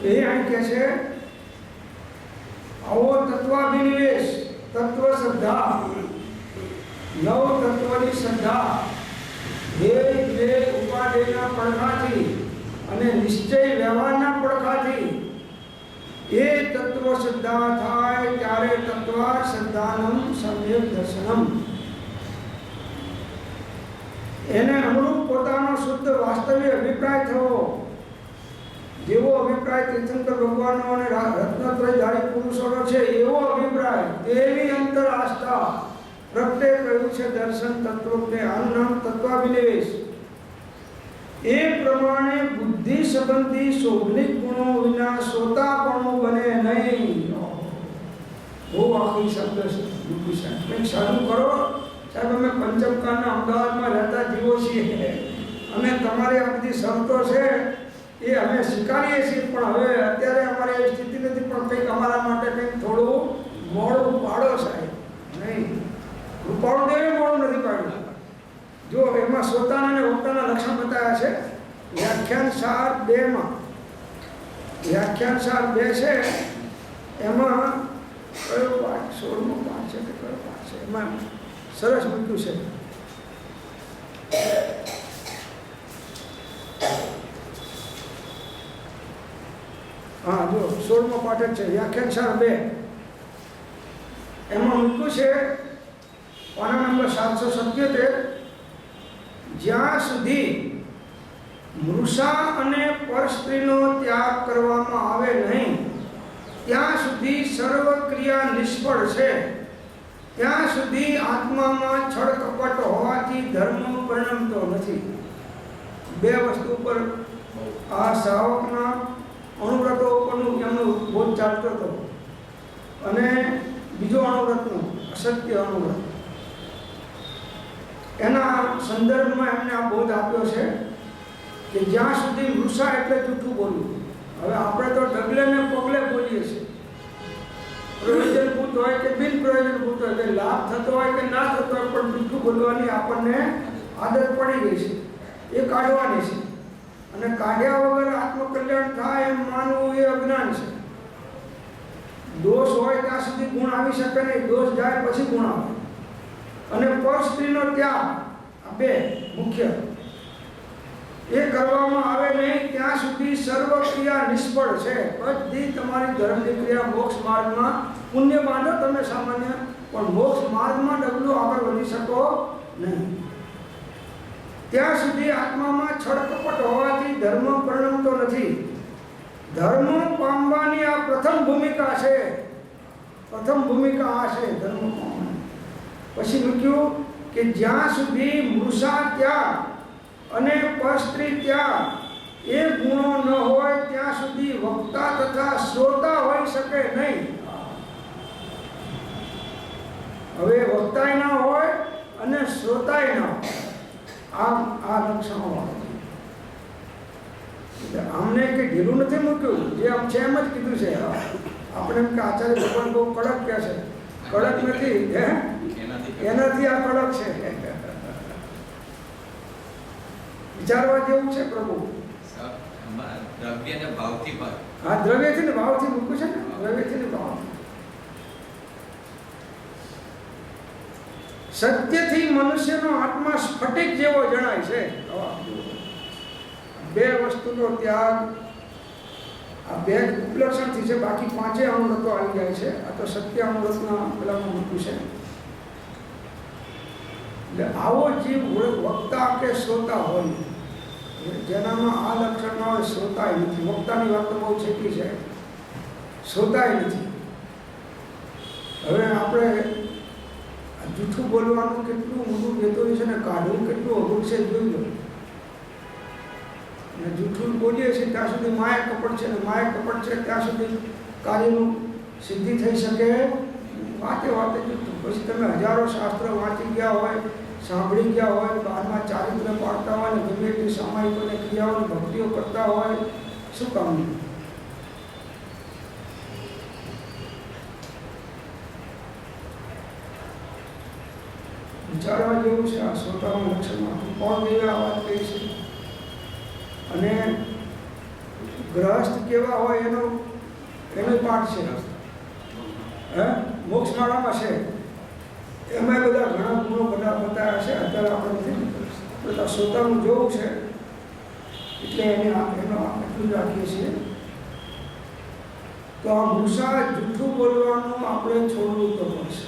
એ અહીં કહે છે આવો તત્વાભિનિવેશ, તત્વ શ્રદ્ધા, નવ તત્વની શ્રદ્ધા, ભેદ ઉપાદેયના પડખાથી અને નિશ્ચય વ્યવહારના પડખાથી એ તત્વ શ્રદ્ધા થાય ત્યારે તત્વ શ્રદ્ધાનમ સમ્યક દર્શનમ. એને અનુરૂપ પોતાનો શુદ્ધ વાસ્તવિક અભિપ્રાય થવો. જેવો અભિપ્રાય તીર્થંકર ભગવાનનો અને રત્નત્રયધારી પુરુષોનો છે એવો અભિપ્રાય, તેવી અંતર આસ્થા પ્રગટે કહ્યું છે દર્શન તત્વને. આનું નામ તત્વાભિનિવેશ. એ પ્રમાણે બુદ્ધિ સંબંધી શોભનિક ગુણો વિના શ્રોતાપણું બને નહીં. બહુ આખી શબ્દ છે. કંઈક સાધુ કરો સાહેબ અમે પંચમકાના અમદાવાદમાં રહેતા જીવો છીએ અને તમારી આ બધી શરતો છે એ અમે સ્વીકારીએ છીએ, પણ હવે અત્યારે અમારે એવી સ્થિતિ નથી, પણ કંઈક અમારા માટે કંઈક થોડું મોડું પાડો સાહેબ. નહીં, રૂપાળું દેવે મોડું નથી પાડ્યું. જો એમાં શ્રોતાના અને વક્તાના લક્ષણ બતાવ્યા છે વ્યાખ્યાન સાર 2માં. વ્યાખ્યાન સાર 2 છે એમાં કયો પાઠ 16મો પાઠ છે કે કયો પાઠ છે એમાં સરસ મૂક્યું છે. હા જો 16મો પાઠ જ છે વ્યાખ્યાન સાર 2 એમાં મૂક્યું છે પાના નંબર 777. જ્યાં સુધી મૃષા અને પરસ્ત્રીનો ત્યાગ કરવામાં આવે નહીં ત્યાં સુધી સર્વ ક્રિયા નિષ્ફળ છે. ત્યાં સુધી આત્મામાં છળ કપટ હોવાથી ધર્મ પરિણમતો નથી. 2 વસ્તુ ઉપર આ શ્રાવકના અણુવ્રતો ઉપરનું એમનો બોધ ચાલતો હતો, અને બીજો અણુવ્રતનું અસત્ય અણુવ્રત, એના સંદર્ભમાં એમને આ બોધ આપ્યો છે કે જ્યાં સુધી મૃષા એટલે જૂઠું બોલવું. હવે આપણે તો ડગલે ને પગલે બોલીએ છીએ, પ્રયોજનભૂત હોય કે બિન પ્રયોજનભૂત હોય, કે લાભ થતો હોય કે ના થતો હોય, પણ જૂઠું બોલવાની આપણને આદત પડી ગઈ છે. એ કાઢવાની છે, અને કાઢ્યા વગર આત્મકલ્યાણ થાય એમ માનવું એ અજ્ઞાન છે. દોષ હોય ત્યાં સુધી ગુણ આવી શકે નહીં, દોષ જાય પછી ગુણ આવે. અને પર સ્ત્રીનો ત્યાગ, આ 2 મુખ્ય, એ કરવામાં આવે નહીં ત્યાં સુધી સર્વ ક્રિયા નિષ્ફળ છે. બધી તમારી ધર્મની ક્રિયા મોક્ષ માર્ગમાં, પુણ્ય બાંધો તમે સામાન્ય, પણ મોક્ષ માર્ગમાં ડગલું આગળ વધી શકો નહીં. ત્યાં સુધી આત્મામાં છળ કપટ હોવાથી ધર્મ પરિણમતો નથી. ધર્મ પામવાની આ પ્રથમ ભૂમિકા છે. પ્રથમ ભૂમિકા આ છે ધર્મ પામવાની. પછી મૂક્યું કે જ્યાં સુધી મૃષા ત્યાગ અને પરસ્ત્રી ત્યાગ એ ગુણો ન હોય ત્યાં સુધી વક્તા તથા શ્રોતા હોઈ શકે નહીં. હવે વક્તાય ના હોય અને શ્રોતાય ના હોય, આ લક્ષણો વાળો. આમને કંઈ ઢીલું નથી મૂક્યું, જે આમ છે એમ જ કીધું છે. આપણે એમ કે આચાર્ય ભગવાન બહુ કડક કહે છે, કડક નથી, એનાથી આ કડક છે. વિચારવા જેવું છે પ્રભુ. દ્રવ્ય ને ભાવથી પર, હા, દ્રવ્યથી ને ભાવથી મૂક્યું છે ને, દ્રવ્યથી ને ભાવથી. સત્યથી મનુષ્યનો આત્મા સ્ફટિક જેવો જણાય છે. 2 વસ્તુનો ત્યાગ, આ 2 ઉપલક્ષણથી છે, બાકી 5 અણુવ્રતો આવી જાય છે. આ તો સત્ય અણુવ્રતના પેલામાં મૂક્યું છે. એટલે આવો જીવ વક્તા કે શ્રોતા હોય, જેનામાં આ લક્ષણ ના હોય, શ્રોતાય નથી. વક્તાની વાત તો બહુ છેટી છે, શ્રોતાય નથી. હવે આપણે જૂઠું બોલવાનું કેટલું મોટું કહેતું છે ને કાઢવું કેટલું અઘરું છે જોઈ લો. અને જૂઠું બોલીએ છીએ ત્યાં સુધી માયા કપટ છે, ને માયા કપટ છે ત્યાં સુધી કાર્યનું સિદ્ધિ થઈ શકે. વાતે જૂઠું. પછી તમે હજારો શાસ્ત્ર વાંચી ગયા હોય, સાંભળી ગયા હોય, બહારમાં ચારિત્ર પાડતા હોય, ને ગમે એટલી સામાયિકોને ક્રિયાઓની ભક્તિઓ કરતા હોય, શું કામનું? વિચારવા જેવું છે. આ શ્રોતાનું લક્ષણમાં કોણ દેવે આ વાત કહી છે, અને ગ્રહસ્થ કેવા હોય એનો પાઠ છે. મોક્ષમાળામાં છે, એમાં બધા ઘણા ગુણો બધા બતાવ્યા છે. અત્યારે આપણે નથી બધા શ્રોતાનું જોવું છે, એટલે એનો એટલું જ રાખીએ છીએ. તો આ મૃષા જૂઠું બોલવાનું આપણે છોડવું તો પડશે.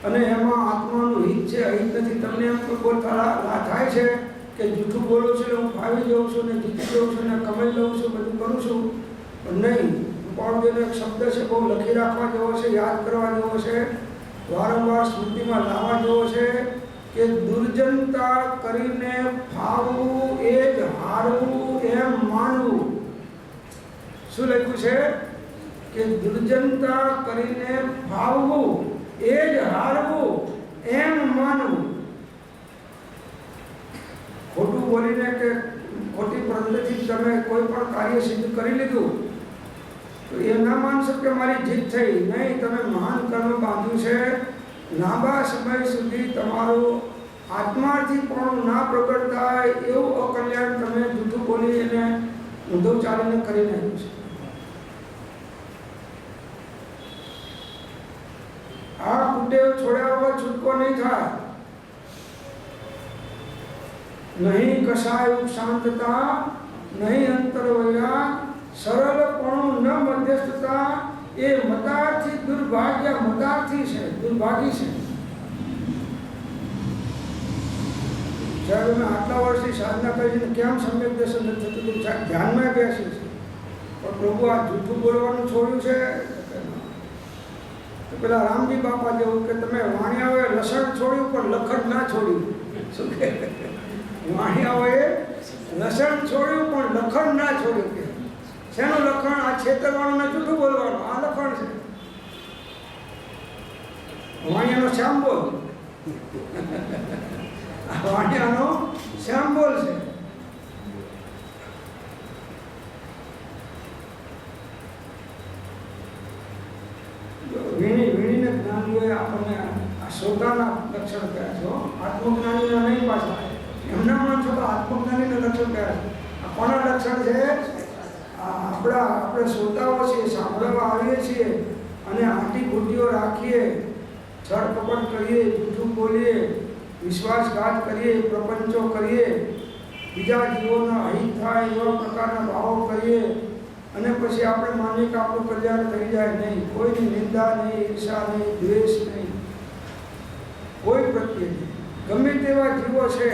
અને એમાં આત્માનું હિત છે, અહિત નથી. તમને એમ કોઈ બોલતા થાય છે કે જૂઠું બોલું છું, હું ફાવી જાઉં છું, ને જીતી જાઉં છું, ને કમાઈ લઉં છું, બધું કરું છું, પણ નહીં. રૂપાળુજીનો એક શબ્દ છે, બહુ લખી રાખવા જેવો છે, યાદ કરવા જેવો છે, વારંવાર સ્મૃતિમાં લાવવા જેવો છે કે દુર્જનતા કરીને ફાવવું એ જ હારવું એમ માનવું. શું લખ્યું છે? કે દુર્જનતા કરીને ફાવવું એ જ બોલીને કે ખોટી પદ્ધતિથી તમે કોઈ પણ કાર્ય સિદ્ધ કરી લીધું તો એ ના માનશો કે મારી જીત થઈ. નહીં, તમે મહાન કર્મ બાંધ્યું છે. લાંબા સમય સુધી તમારું આત્માર્થી પણ ના પ્રગટ થાય એવું અકલ્યાણ તમે જૂઠું બોલી અને ઊંધું ચાલીને કરી નાખ્યું છે. આ કુટેવ છોડ્યા વગર છૂટકો નહીં થાય. નહીં કશાય શાંતતા, નહીં અંતરવયા, સરળપણું ન મધ્યસ્થતા, એ મતાર્થી દુર્ભાગ્ય, મતાર્થી છે, દુર્ભાગી છે. જ્યારે મેં આટલા વર્ષથી સાધના કરીને કેમ સમ્યક દર્શન નથી થતું, ધ્યાનમાં બેસી છે, પણ પ્રભુ આ જૂઠું બોલવાનું છોડ્યું છે. તો પેલા રામજી બાપા જેવું કે તમે વાણિયાઓએ લસણ છોડ્યું પણ લખણ ના છોડ્યું. શું કે વાણિયાઓએ લસણ છોડ્યું પણ લખણ ના છોડ્યું. કે શેનું લખણ? આ છેતરવાનું ને જૂઠું બોલવાનું, આ લખણ છે. વાણિયાનો શ્યામબોલ, વાણિયાનો શ્યામબોલ છે. વીણીને જ્ઞાનીઓએ આપણને આ શ્રોતાના લક્ષણ કહ્યા છે. આત્મજ્ઞાનીના નહીં પાછા, એમના મન છતાં આત્મજ્ઞાનીના લક્ષણ કહ્યા છે. આ કોના લક્ષણ છે? આપણે શ્રોતાઓ છીએ, સાંભળવા આવીએ છીએ અને આંટી ઘૂંટીઓ રાખીએ, છળ કપટ કરીએ, જૂઠું બોલીએ, વિશ્વાસઘાત કરીએ, પ્રપંચો કરીએ, બીજા જીવોના અહિત થાય એવા પ્રકારના ભાવો કરીએ અને પછી આપણે માનીએ કે આપણું કલ્યાણ થઈ જાય. નહીં, કોઈની નિંદા નહીં, ઈર્ષા નહીં, દ્વેષ નહીં, કોઈ પ્રત્યે નહીં. ગમે તેવા જીવો છે,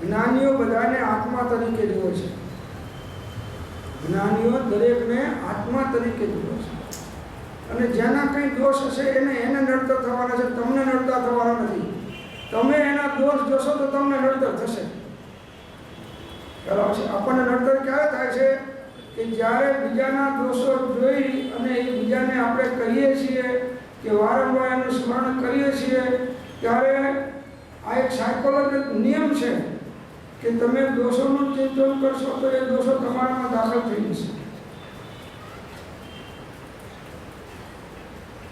જ્ઞાનીઓ બધાને આત્મા તરીકે જુએ છે. જ્ઞાનીઓ દરેકને આત્મા તરીકે જુએ છે. અને જેના કંઈ દોષ હશે એને નડતર થવાના છે, તમને નડતા થવાના નથી. તમે એના દોષ જોશો તો તમને નડતર થશે. બરાબર છે? આપણને નડતર ક્યારે થાય છે? કે જ્યારે બીજાના દોષો જોઈ અને એ બીજાને આપણે કહીએ છીએ કે વારંવાર એનું સ્મરણ કરીએ છીએ, ત્યારે આ એક સાયકોલોજીકલ નિયમ છે કે તમે દોષોનું ચિંતન કરશો તો એ દોષો તમારામાં દાખલ થઈ જશે.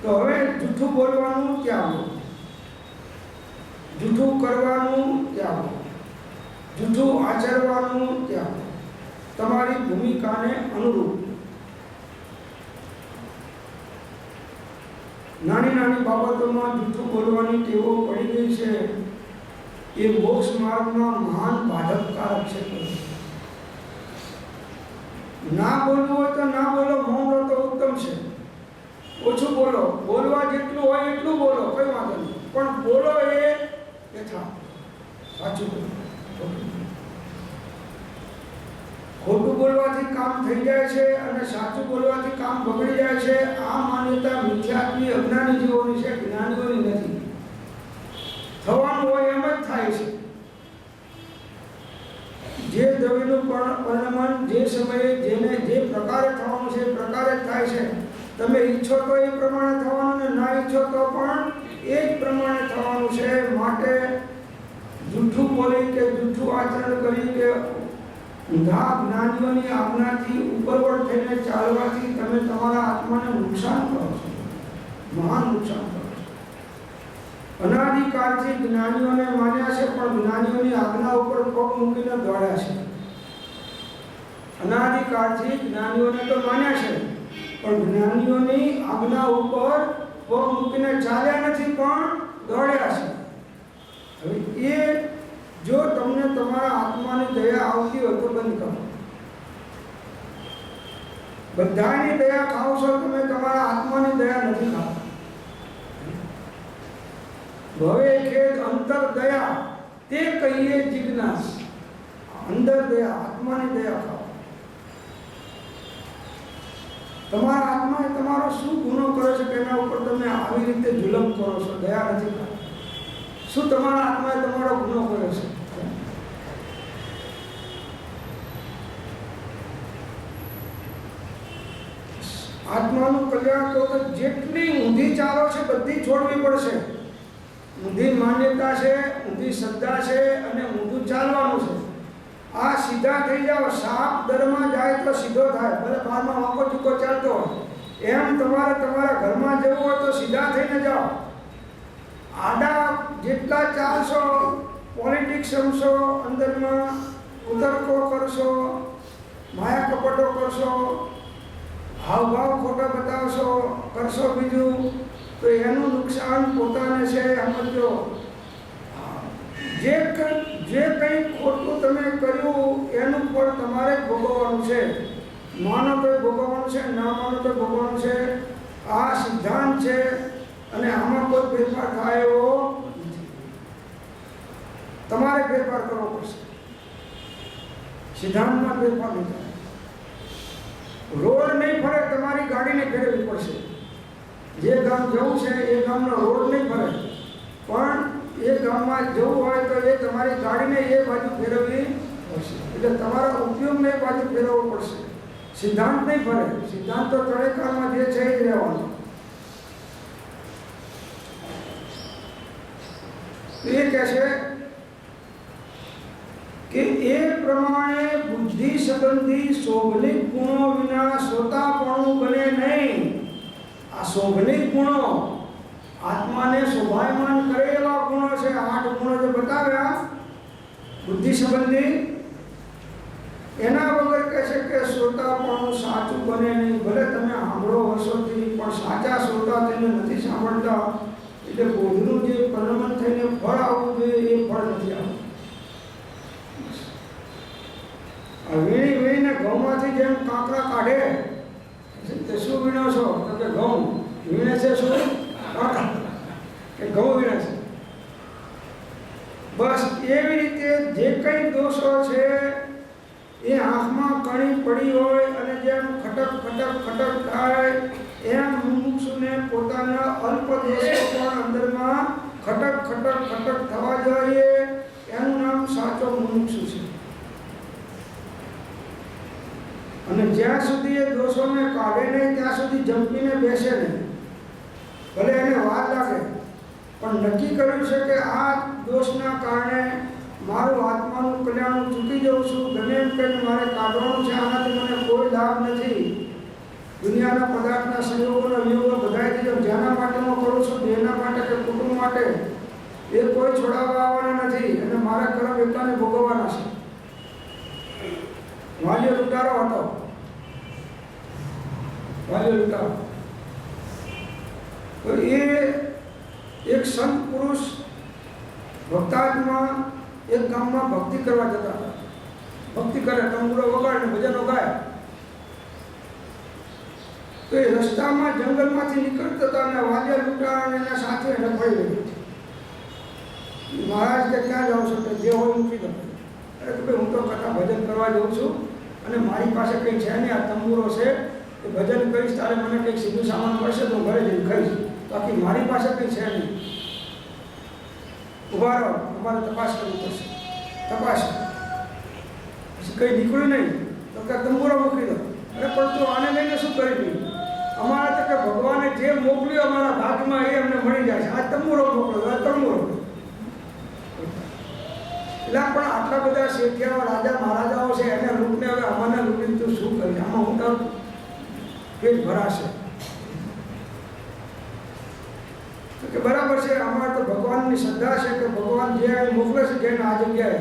તો હવે જૂઠું બોલવાનું ત્યાગો, જૂઠું કરવાનું ત્યાગો, જૂઠું આચરવાનું ત્યાગો, તમારી ભૂમિકાને અનુરૂપ. નાની નાની બાબતોમાં જૂઠું બોલવાની ટેવો પડી ગઈ છે. એ મોક્ષ માર્ગમાં મહાન બાધકકારક છે. ના બોલવું હોય તો ના બોલો, મૌન રહો તો ઉત્તમ છે. ઓછું બોલો, બોલવા જેટલું હોય એટલું બોલો, કઈ વાંધો નહીં, પણ બોલો એ યથા સાચું બોલો. ખોટું બોલવાથી કામ થઈ જાય છે અને સાચું બોલવાથી કામ બગડી જાય છે. આ માન્યતા મિથ્યાત્મી અજ્ઞાની જીવોની છે, જ્ઞાનીઓની નથી. થવાનું હોય એમ જ થાય છે. જે દ્રવ્યનું પરિણમન જે સમયે જેને જે પ્રકારે થવાનું છે એ પ્રકારે જ થાય છે. તમે ઈચ્છો તો એ પ્રમાણે થવાનું ને ના ઈચ્છો તો પણ એ જ પ્રમાણે થવાનું છે. માટે જૂઠું બોલી કે જૂઠું આચરણ કરી કે ઊંધા જ્ઞાનીઓની આજ્ઞાથી ઉપરવટ થઈને ચાલવાથી તમે તમારા આત્માને નુકસાન કરો છો, મહાન નુકસાન કરો છો. અનાદિકાળથી જ્ઞાનીઓને માન્યા છે પણ જ્ઞાનીઓની આજ્ઞા ઉપર પગ મૂકીને દોડ્યા છે. અનાદિકાળથી જ્ઞાનીઓને તો માન્યા છે પણ જ્ઞાનીઓની આજ્ઞા ઉપર પગ મૂકીને ચાલ્યા નથી પણ દોડ્યા છે. હવે એ જો તમને તમારા આત્માની દયા આવતી હોય તો બંધ કરો. બધાની દયા ખાવશો, તમે તમારા આત્માની દયા નથી ખાતા. ભવે ખેદ અંતર દયા તે કહીએ જિજ્ઞાસ. અંદર દયા, આત્માની દયા ખાઓ. તમારા આત્માએ તમારો શું ગુનો કરે છે તેના ઉપર તમે આવી રીતે જુલમ કરો છો, દયા નથી ખાતા. શું તમારા આત્માએ તમારો ગુનો કર્યો છે? આત્માનું કલ્યાણ તો જેટલી ઊંધી ચાલો છે બધી છોડવી પડશે. ઊંધી માન્યતા છે, ઊંધી શ્રદ્ધા છે અને ઊંધું ચાલવાનું છે. આ સીધા થઈ જાઓ. સાપ દરમાં જાય તો સીધો થાય, ભલે બહારમાં વાંકો ચૂકો ચાલતો હોય. એમ તમારે તમારા ઘરમાં જવું હોય તો સીધા થઈને જાઓ. આડા જેટલા ચાલશો, પોલિટિક્સ રમશો, અંદરમાં ઉતરકો કરશો, માયા કપટો કરશો, હાવભાવ ખોટા બતાવશો, કરશો બીજું, તો એનું નુકસાન પોતાને છે. સમજો, જે કંઈ ખોટું તમે કર્યું એનું ફળ તમારે ભોગવવાનું છે. માનો તો ભોગવવાનું છે, ના માનો તો ભોગવવાનું છે. આ સિદ્ધાંત છે અને આમાં કોઈ ફેરફાર થાય એવો નથી. તમારે ફેરફાર કરવો પડશે. સિદ્ધાંતમાં ફેરફાર નહીં થાય. રોડ નહીં ફરે, તમારી ગાડીને ફેરવવી પડશે. જે ગામ જવું છે એ ગામનો રોડ નહીં ફરે, પણ એ ગામમાં જવું હોય તો એ તમારી ગાડીને એ બાજુ ફેરવવી પડશે. એટલે તમારા ઉપયોગને એ બાજુ ફેરવવો પડશે. સિદ્ધાંત નહીં ફરે. સિદ્ધાંત તો તળેકામાં જે છે એ જ રહેવાનો. એ કહે છે કે એ પ્રમાણે બુદ્ધિ સંબંધી શોભનિક ગુણો વિના શ્રોતાપણું બને નહીં. આ શોભનિક ગુણો આત્માને શોભાયમાન કરે એવા ગુણો છે. 8 ગુણો જે બતાવ્યા બુદ્ધિ સંબંધી, એના વગર કહે છે કે શ્રોતાપણું સાચું બને નહીં. ભલે તમે સાંભળો વર્ષોથી, પણ સાચા શ્રોતા થઈને નથી સાંભળતા. એટલે બોધનું જે પરિણમન થઈને ફળ આવવું જોઈએ એ ફળ નથી આવતું. વીણી વીણીને ઘઉંમાંથી જેમ કાંકરા કાઢે, તે શું વીણો છો? તો કે ઘઉં વીણે છે. શું કે ઘઉં વીણે છે? બસ એવી રીતે જે કંઈ દોષો છે એ આંખમાં કણી પડી હોય અને જેમ ખટક ખટક ખટક થાય, એમ મુમુક્ષુને પોતાના અલ્પ દોષો પણ અંદરમાં ખટક ખટક ખટક થવા જોઈએ. એનું નામ સાચો મુમુક્ષુ છે. અને જ્યાં સુધી એ દોષોને કાઢે નહીં ત્યાં સુધી જંપીને બેસે નહીં. ભલે એને વાર લાગે, પણ નક્કી કર્યું છે કે આ દોષના કારણે મારું આત્માનું કલ્યાણ ચૂકી જઉં છું. ગમે એમ કરીને મારે કાઢવાનું છે. આનાથી મને કોઈ લાભ નથી. દુનિયાના પદાર્થના સંયોગોના વિયોગો બધાથી જેના માટે હું કરું છું, દેહના માટે કે કુટુંબ માટે, એ કોઈ છોડાવવા આવવાના નથી. અને મારા કર્મ એકલાને ભોગવવાના છે. વાલ્યો લૂંટારો હતો. વાલ્યો લૂંટારો તો એ એક સંત પુરુષ ભક્તાત્મા એક ગામમાં ભક્તિ કરવા જતા હતા. ભક્તિ કરે, તંબુરો વગાડે, ભજનો ગાય. તો એ રસ્તામાં જંગલમાંથી નીકળતા હતા અને વાલ્યા લૂંટારાને એના સાથે એને પડી ગયું. મહારાજ કે ક્યાં જાઉં છું? જે હોય મૂકી દો. અરે કે ભાઈ, હું તો કથા ભજન કરવા જાઉં છું અને મારી પાસે કંઈ છે નહીં. આ તંબુરો છે, એ ભજન કરીશ તારે મને કંઈક સીધું સામાન મળશે તો ઘરે જઈને ખાઈશ. બાકી મારી પાસે કંઈ છે નહીં. ઉભા રહો, અમારે તપાસ કરવી પડશે. તપાસ પછી કંઈ નીકળ્યું નહીં તો કે તંબુરો મૂકી દો. અરે પણ તું આને લઈને શું કરી દઉં? અમારે તો કે ભગવાને જે મોકલ્યું અમારા ભાગમાં એ અમને મળી જાય છે. આ તંબુરો મોકલ્યો, આ તંબુરો. એટલે પણ આટલા બધા શેઠિયાઓ, રાજા મહારાજાઓ છે, એને લૂંટને હવે અમાને લૂંટીને તું શું કરી? આમાં હું તારું પેટ ભરાશે. કે બરાબર છે, અમારે તો ભગવાનની શ્રદ્ધા છે કે ભગવાન જે મોકલે છે જેને આ જગ્યાએ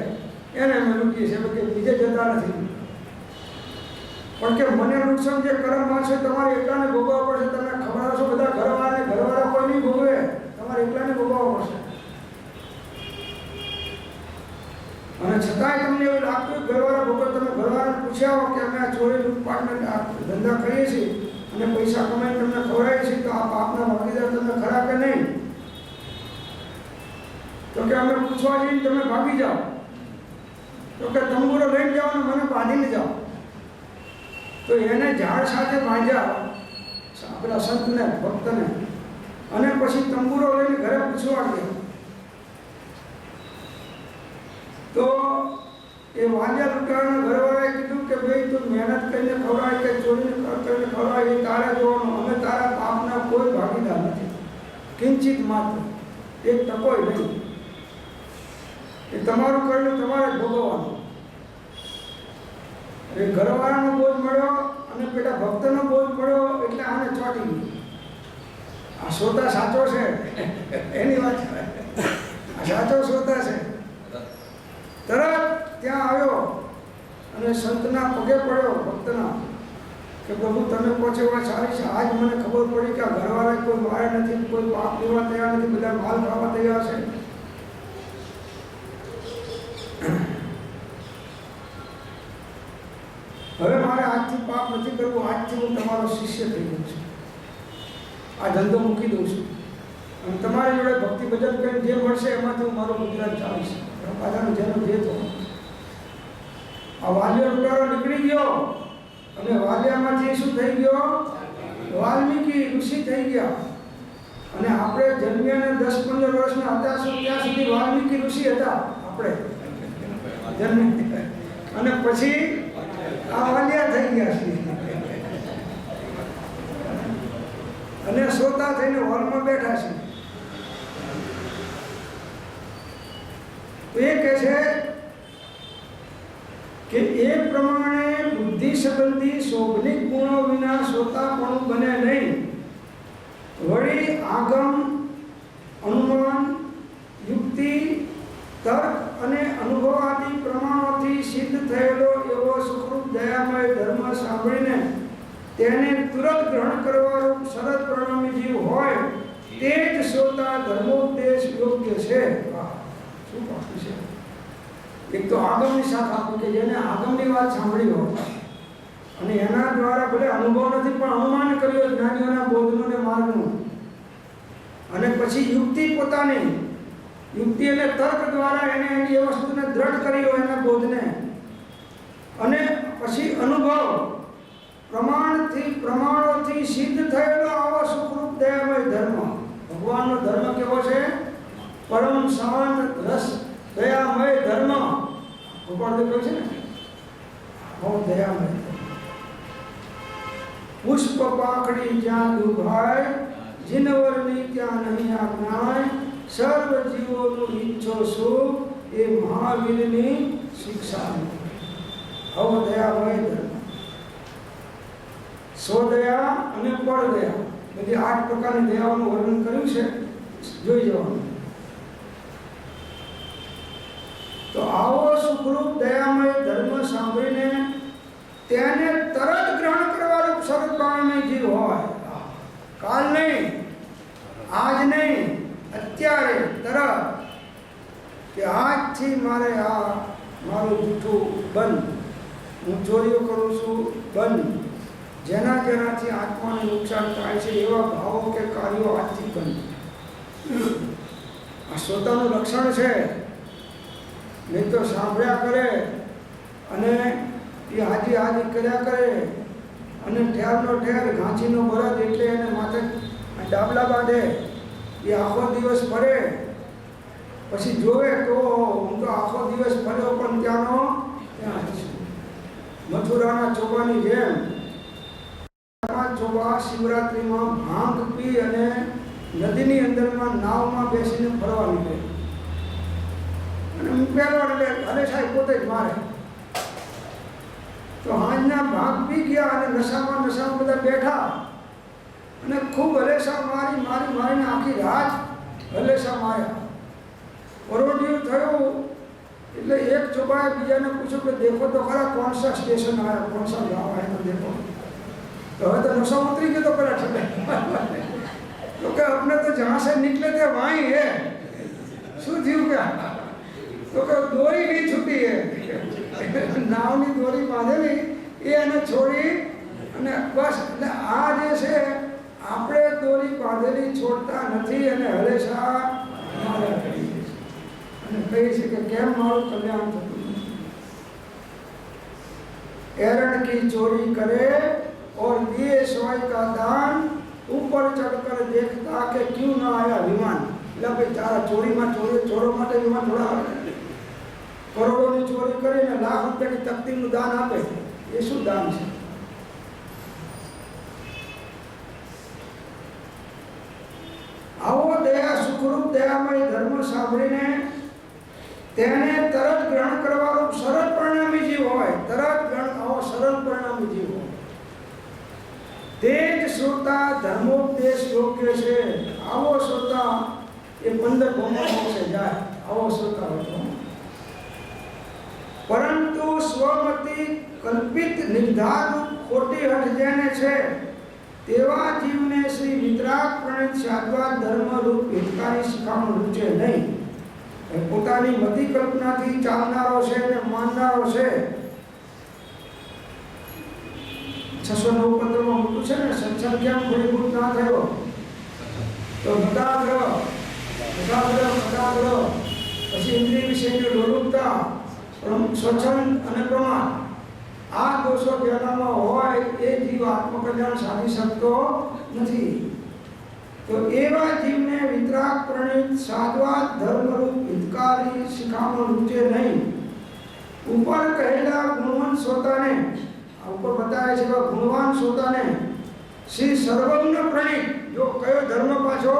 એને અમે લૂંટીએ છીએ, કે બીજે જતા નથી. પણ કે મને નુકસાન જે કર્મમાં છે તમારે એકલાને ભોગવવા પડશે. તમે ખવડાવશો બધા ઘરવાળાને, ઘરવાળા કોઈ નહીં ભોગવે, તમારે એકલાને ભોગવવા પડશે. અને છતાંય તમને એવું લાગતું ઘરવાળા ભોગવ, તમે ઘરવાળાને પૂછ્યા હો કે અમે આ ચોરી લૂંટપાટને ધંધા કરીએ છીએ અને પૈસા કમાઈને તમને ખવડાવીએ છીએ, તો આ પાપના ભાગીદાર તમે ખરા કે નહીં? તો કે અમે પૂછવા જઈને તમે ભાગી જાઓ. તો કે તંબુરો લઈને જાઓ ને મને બાંધીને જાઓ. તો એને ઝાડ સાથે બાંધ્યા આપણા સંતને, ભક્તને, અને પછી તંબુરો લઈને ઘરે પૂછવા ગયા. તો એ વાંજા લૂંટારાના ઘરવાળાએ કીધું કે ભાઈ તું મહેનત કરીને ખવડાય કે ચોરીને કરીને ખવડાય એ તારે જોવાનું. અમે તારા પાપના કોઈ ભાગીદાર નથી, કિંચિત માત્ર, એક ટકોય નહીં. એ તમારું કરેલું તમારે ભોગવવાનું. એ ઘરવાળાનો બોજ મળ્યો અને પેલા ભક્તનો બોજ મળ્યો એટલે આને ચોંટી ગયું. આ શ્રોતા સાચો છે એની વાત છે. આ સાચો શ્રોતા છે. તરત ત્યાં આવ્યો અને સંતના પગે પડ્યો, ભક્તના, કે પ્રભુ તમે પહોંચે વાત સારી છે. આજ મને ખબર પડી કે આ ઘરવાળા કોઈ મારે નથી, કોઈ પાપ લેવા તૈયાર નથી, બધા માલ ખાવા તૈયાર છે. હવે મારે આજથી પાપ નથી કરવું, આજથી હું તમારો શિષ્ય થઈ ગયો છું, આ ધંધો મૂકી દઉં છું અને તમારી જોડે ભક્તિ ભજન કરીને જે મળશે એમાંથી હું મારો ગુજરાત ચાલીશ. પાછાનો જન્મ જે તો આ વાલિયો લૂંટારો નીકળી ગયો અને વાલિયામાંથી શું થઈ ગયો? વાલ્મીકી ઋષિ થઈ ગયા. અને આપણે જન્મ્યાને 10-15 વર્ષના હતા ત્યાં સુધી વાલ્મીકી ઋષિ હતા આપણે જન્મ, અને પછી આ વાલિયા થઈ ગયા છે અને શ્રોતા થઈને હોલમાં બેઠા છે. એ કહે છે કે એ પ્રમાણે બુદ્ધિ સંબંધી શોભનિક ગુણો વિના શ્રોતાપણું બને નહીં. વળી આગમ, અનુમાન, યુક્તિ, તર્ક અને અનુભવાદી પ્રમાણોથી સિદ્ધ થયેલો એવો સુખરૂપ દયામય ધર્મ સાંભળીને તેને તુરંત ગ્રહણ કરવાનું શરત પ્રણામી જીવ હોય તે જ શ્રોતા ધર્મોપદેશ યોગ્ય છે. શું પાછું છે? એક તો આગમની સાથ આપું કે જેને આગમની વાત સાંભળી હોય અને એના દ્વારા ભલે અનુભવ નથી પણ અનુમાન કર્યો જ્ઞાનીઓના બોધનું ને માર્ગનું, અને પછી યુક્તિ પોતાની યુક્તિ અને તર્ક દ્વારા એને એની એ વસ્તુને દ્રઢ કરી હોય એના બોધને, અને પછી અનુભવ પ્રમાણોથી સિદ્ધ થયેલો આવો સુખરૂપ દયામય ધર્મ. ભગવાનનો ધર્મ કેવો છે? પરમ શાંત રસ દયામય ધર્મ. ભગવાન તો કહ્યું છે ને બહુ દયામય. પુષ્પ પાકડી જ્યાં દુભાય, જીનવરની ત્યાં નહીં આજ્ઞાય, સર્વ જીવોનું ઈચ્છો સુખ એ મહાવીરની શિક્ષા. આવો દયામય ધર્મ. સ્વદયા અને પરદયા, બધી 8 પ્રકારની દયાઓનું વર્ણન કર્યું છે, જોઈ જવાનું. તો આવો સુખરૂપ દયામય ધર્મ સાંભળીને તેને તરત ગ્રહણ કરવાનું શરત પાણી જીવ હોય. કાલ નહીં, આજ નહીં, અત્યારે તરત, કે આજથી મારે આ મારું જૂઠું બંધ, હું ચોરીઓ કરું છું બંધ, જેનાથી આત્માને નુકસાન થાય છે એવા ભાવો કે કાર્યો આજથી બંધ. આ શ્રોતાનું લક્ષણ છે. નહીં તો સાંભળ્યા કરે અને એ હાજી કર્યા કરે અને ઠેરનો ઠેર ઘાંચીનો બળદ એટલે એને માથે ડાબલા બાંધે. એ આખો દિવસ ફરે, પછી જોવે તો હું તો આખો દિવસ ફર્યો પણ ત્યાંનો ત્યાં જ છું. મથુરાના ચોબાની જેમ ચોબા શિવરાત્રિમાં ભાંગ પી અને નદીની અંદરમાં નાવમાં બેસીને ફરવા નીકળે અને પહેલો એટલે હલે સાહેબ પોતે જ મારે. તો હાજના ભાગ પી ગયા અને નશામાં બધા બેઠા અને ખૂબ હલેસા મારીને આખી રાત હલેસા માર્યા. પરોઢિયું થયું એટલે એક ચોબાએ બીજાને પૂછ્યું કે દેખો તો ખરા કોણ સા સ્ટેશન આવ્યા, કોણ સા ગાँव આવ્યા, તો દેખો. तो હવે તો નશો ઉતરી ગયો તો પેલા ઠંડે તો કે अपने तो जहाँ से निकले थे वहाँ ही है. શું થયું કે તો કે દોરી નહીં છૂટી है, નાવની દોરી બાંધેલી એ એને છોડી અને બસ. એટલે આ જે છે આપણે દોરી બાંધેલી છોડતા નથી અને હલેશા માર્યા કરીએ અને કહીએ છીએ કે કેમ મારું કલ્યાણ થતું નથી. एरण की चोरी करे और दिए सोई का दान, ऊपर चढ़कर देखता कि क्यों ना आया विमान. એટલે ભાઈ તારા ચોરીમાં ચોરો માટે વિમાન થોડા આવે? કરોડોની ચોરી કરીને લાખ રૂપિયાની તકતીનું દાન આપે, એ શું દાન છે? આવો દયા સુખરૂપ દયામય ધર્મ સાંભળીને તેને તરત ગ્રહણ કરવાનું શરત પરિણામી જીવ હોય. તરત ગ્રહણ આવો તે જ શ્રોતા ધર્મોપદેશ યોગ્ય છે. આવો શ્રોતા એ 15 ભોમા મોક્ષે જાય. આવો શ્રોતા હતો. પરંતુ સ્વમતી કલ્પિત નિર્ધાર ખોટી હઠ જેને છે તેવા જીવને શ્રી વિતરાગ પ્રણિત સાધ્વા ધર્મ રૂપ હિતકારી શિખામણ રૂચે નહીં. એ પોતાની મતિ કલ્પનાથી ચાલનારો છે અને માનનારો છે. 609 માં મૂકું છે ને, સત્સંગ કેમ ફળીભૂત ના થયો? તો મદાગ્રહ, પછી ઇન્દ્રિય વિષયની લોલુપતા, સ્વચ્છંદ અને પ્રમાદ, આ દોષો જેનામાં હોય એ જીવ આત્મકલ્યાણ સાધી શકતો નથી. તો એવા જીવને વિતરાગ પ્રણિત સાધવા ધર્મરૂપ હિતકારી શિખામણ રૂચે નહીં. ઉપર કહેલા ગુણવાન શ્રોતાને, ઉપર બતાવે છે કે ગુણવાન શ્રોતાને શ્રી સર્વજ્ઞ પ્રણિત, જો કયો ધર્મ પાછો?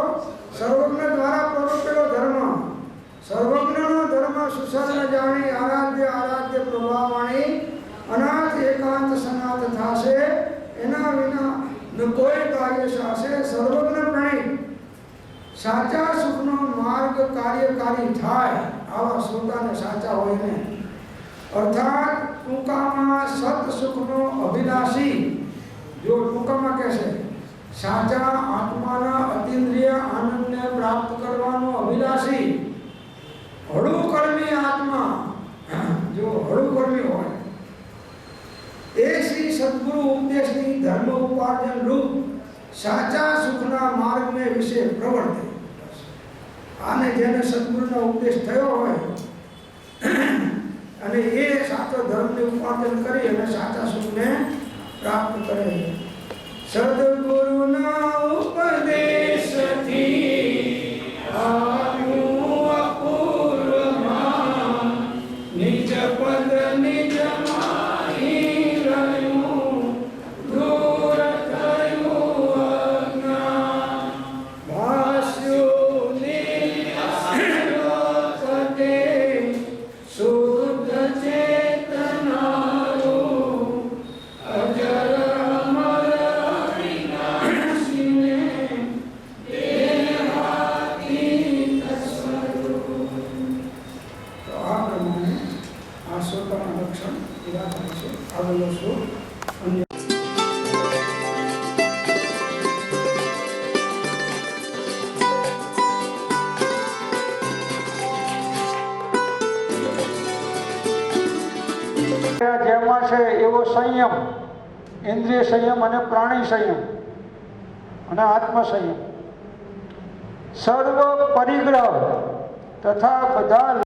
સર્વજ્ઞ દ્વારા પ્રવર્તેલો ધર્મ, સર્વજ્ઞનો ધર્મ સુસર્ણ જાણી આરાધ્ય પ્રભાવાણી અનાથ એકાંત સનાત થાશે, એના વિના ન કોઈ કાર્ય સાશે. સર્વજ્ઞ પ્રણિત સાચા સુખનો માર્ગ કાર્યકારી થાય. આવા શ્રોતાને સાચા હોય ને, અર્થાત ટૂંકામાં સત સુખનો અભિલાષી. જો ટૂંકામાં કહેશે સાચા આત્માના અતિન્દ્રિય આનંદને પ્રાપ્ત કરવાનો અભિલાષી, હળુકર્મી આત્મા, જો હળુકર્મી હોય એ શ્રી સદગુરુ ઉપદેશની ધર્મ ઉપાર્જન રૂપ સાચા સુખના માર્ગને વિશે પ્રવર્તે. આને જેને સદગુરુનો ઉપદેશ થયો હોય અને એ સાચો ધર્મને ઉપાર્જન કરી અને સાચા સુખને પ્રાપ્ત કરે. સદગુરુના ઉપદેશથી આવ્યું અપૂર્વમાં, નિજ પદ નિજ માહી રહ્યું, દૂર થયું અજ્ઞાન. ભાસ્યું નિરલોકતે શુદ્ધ ચેતનારું, અજર અમર વિનાશીને દેહાતીત સ્વરૂપ. તો આ પ્રમાણે આ શ્રોતાના લક્ષણ એવા થાય છે. આગળનો શ્લોક અન્ય જેમાં છે એવો સંયમ, ઇન્દ્રિય સંયમ અને પ્રાણી સંયમ અને આત્મ સંયમ, સર્વ પરિગ્રહ તથા બધા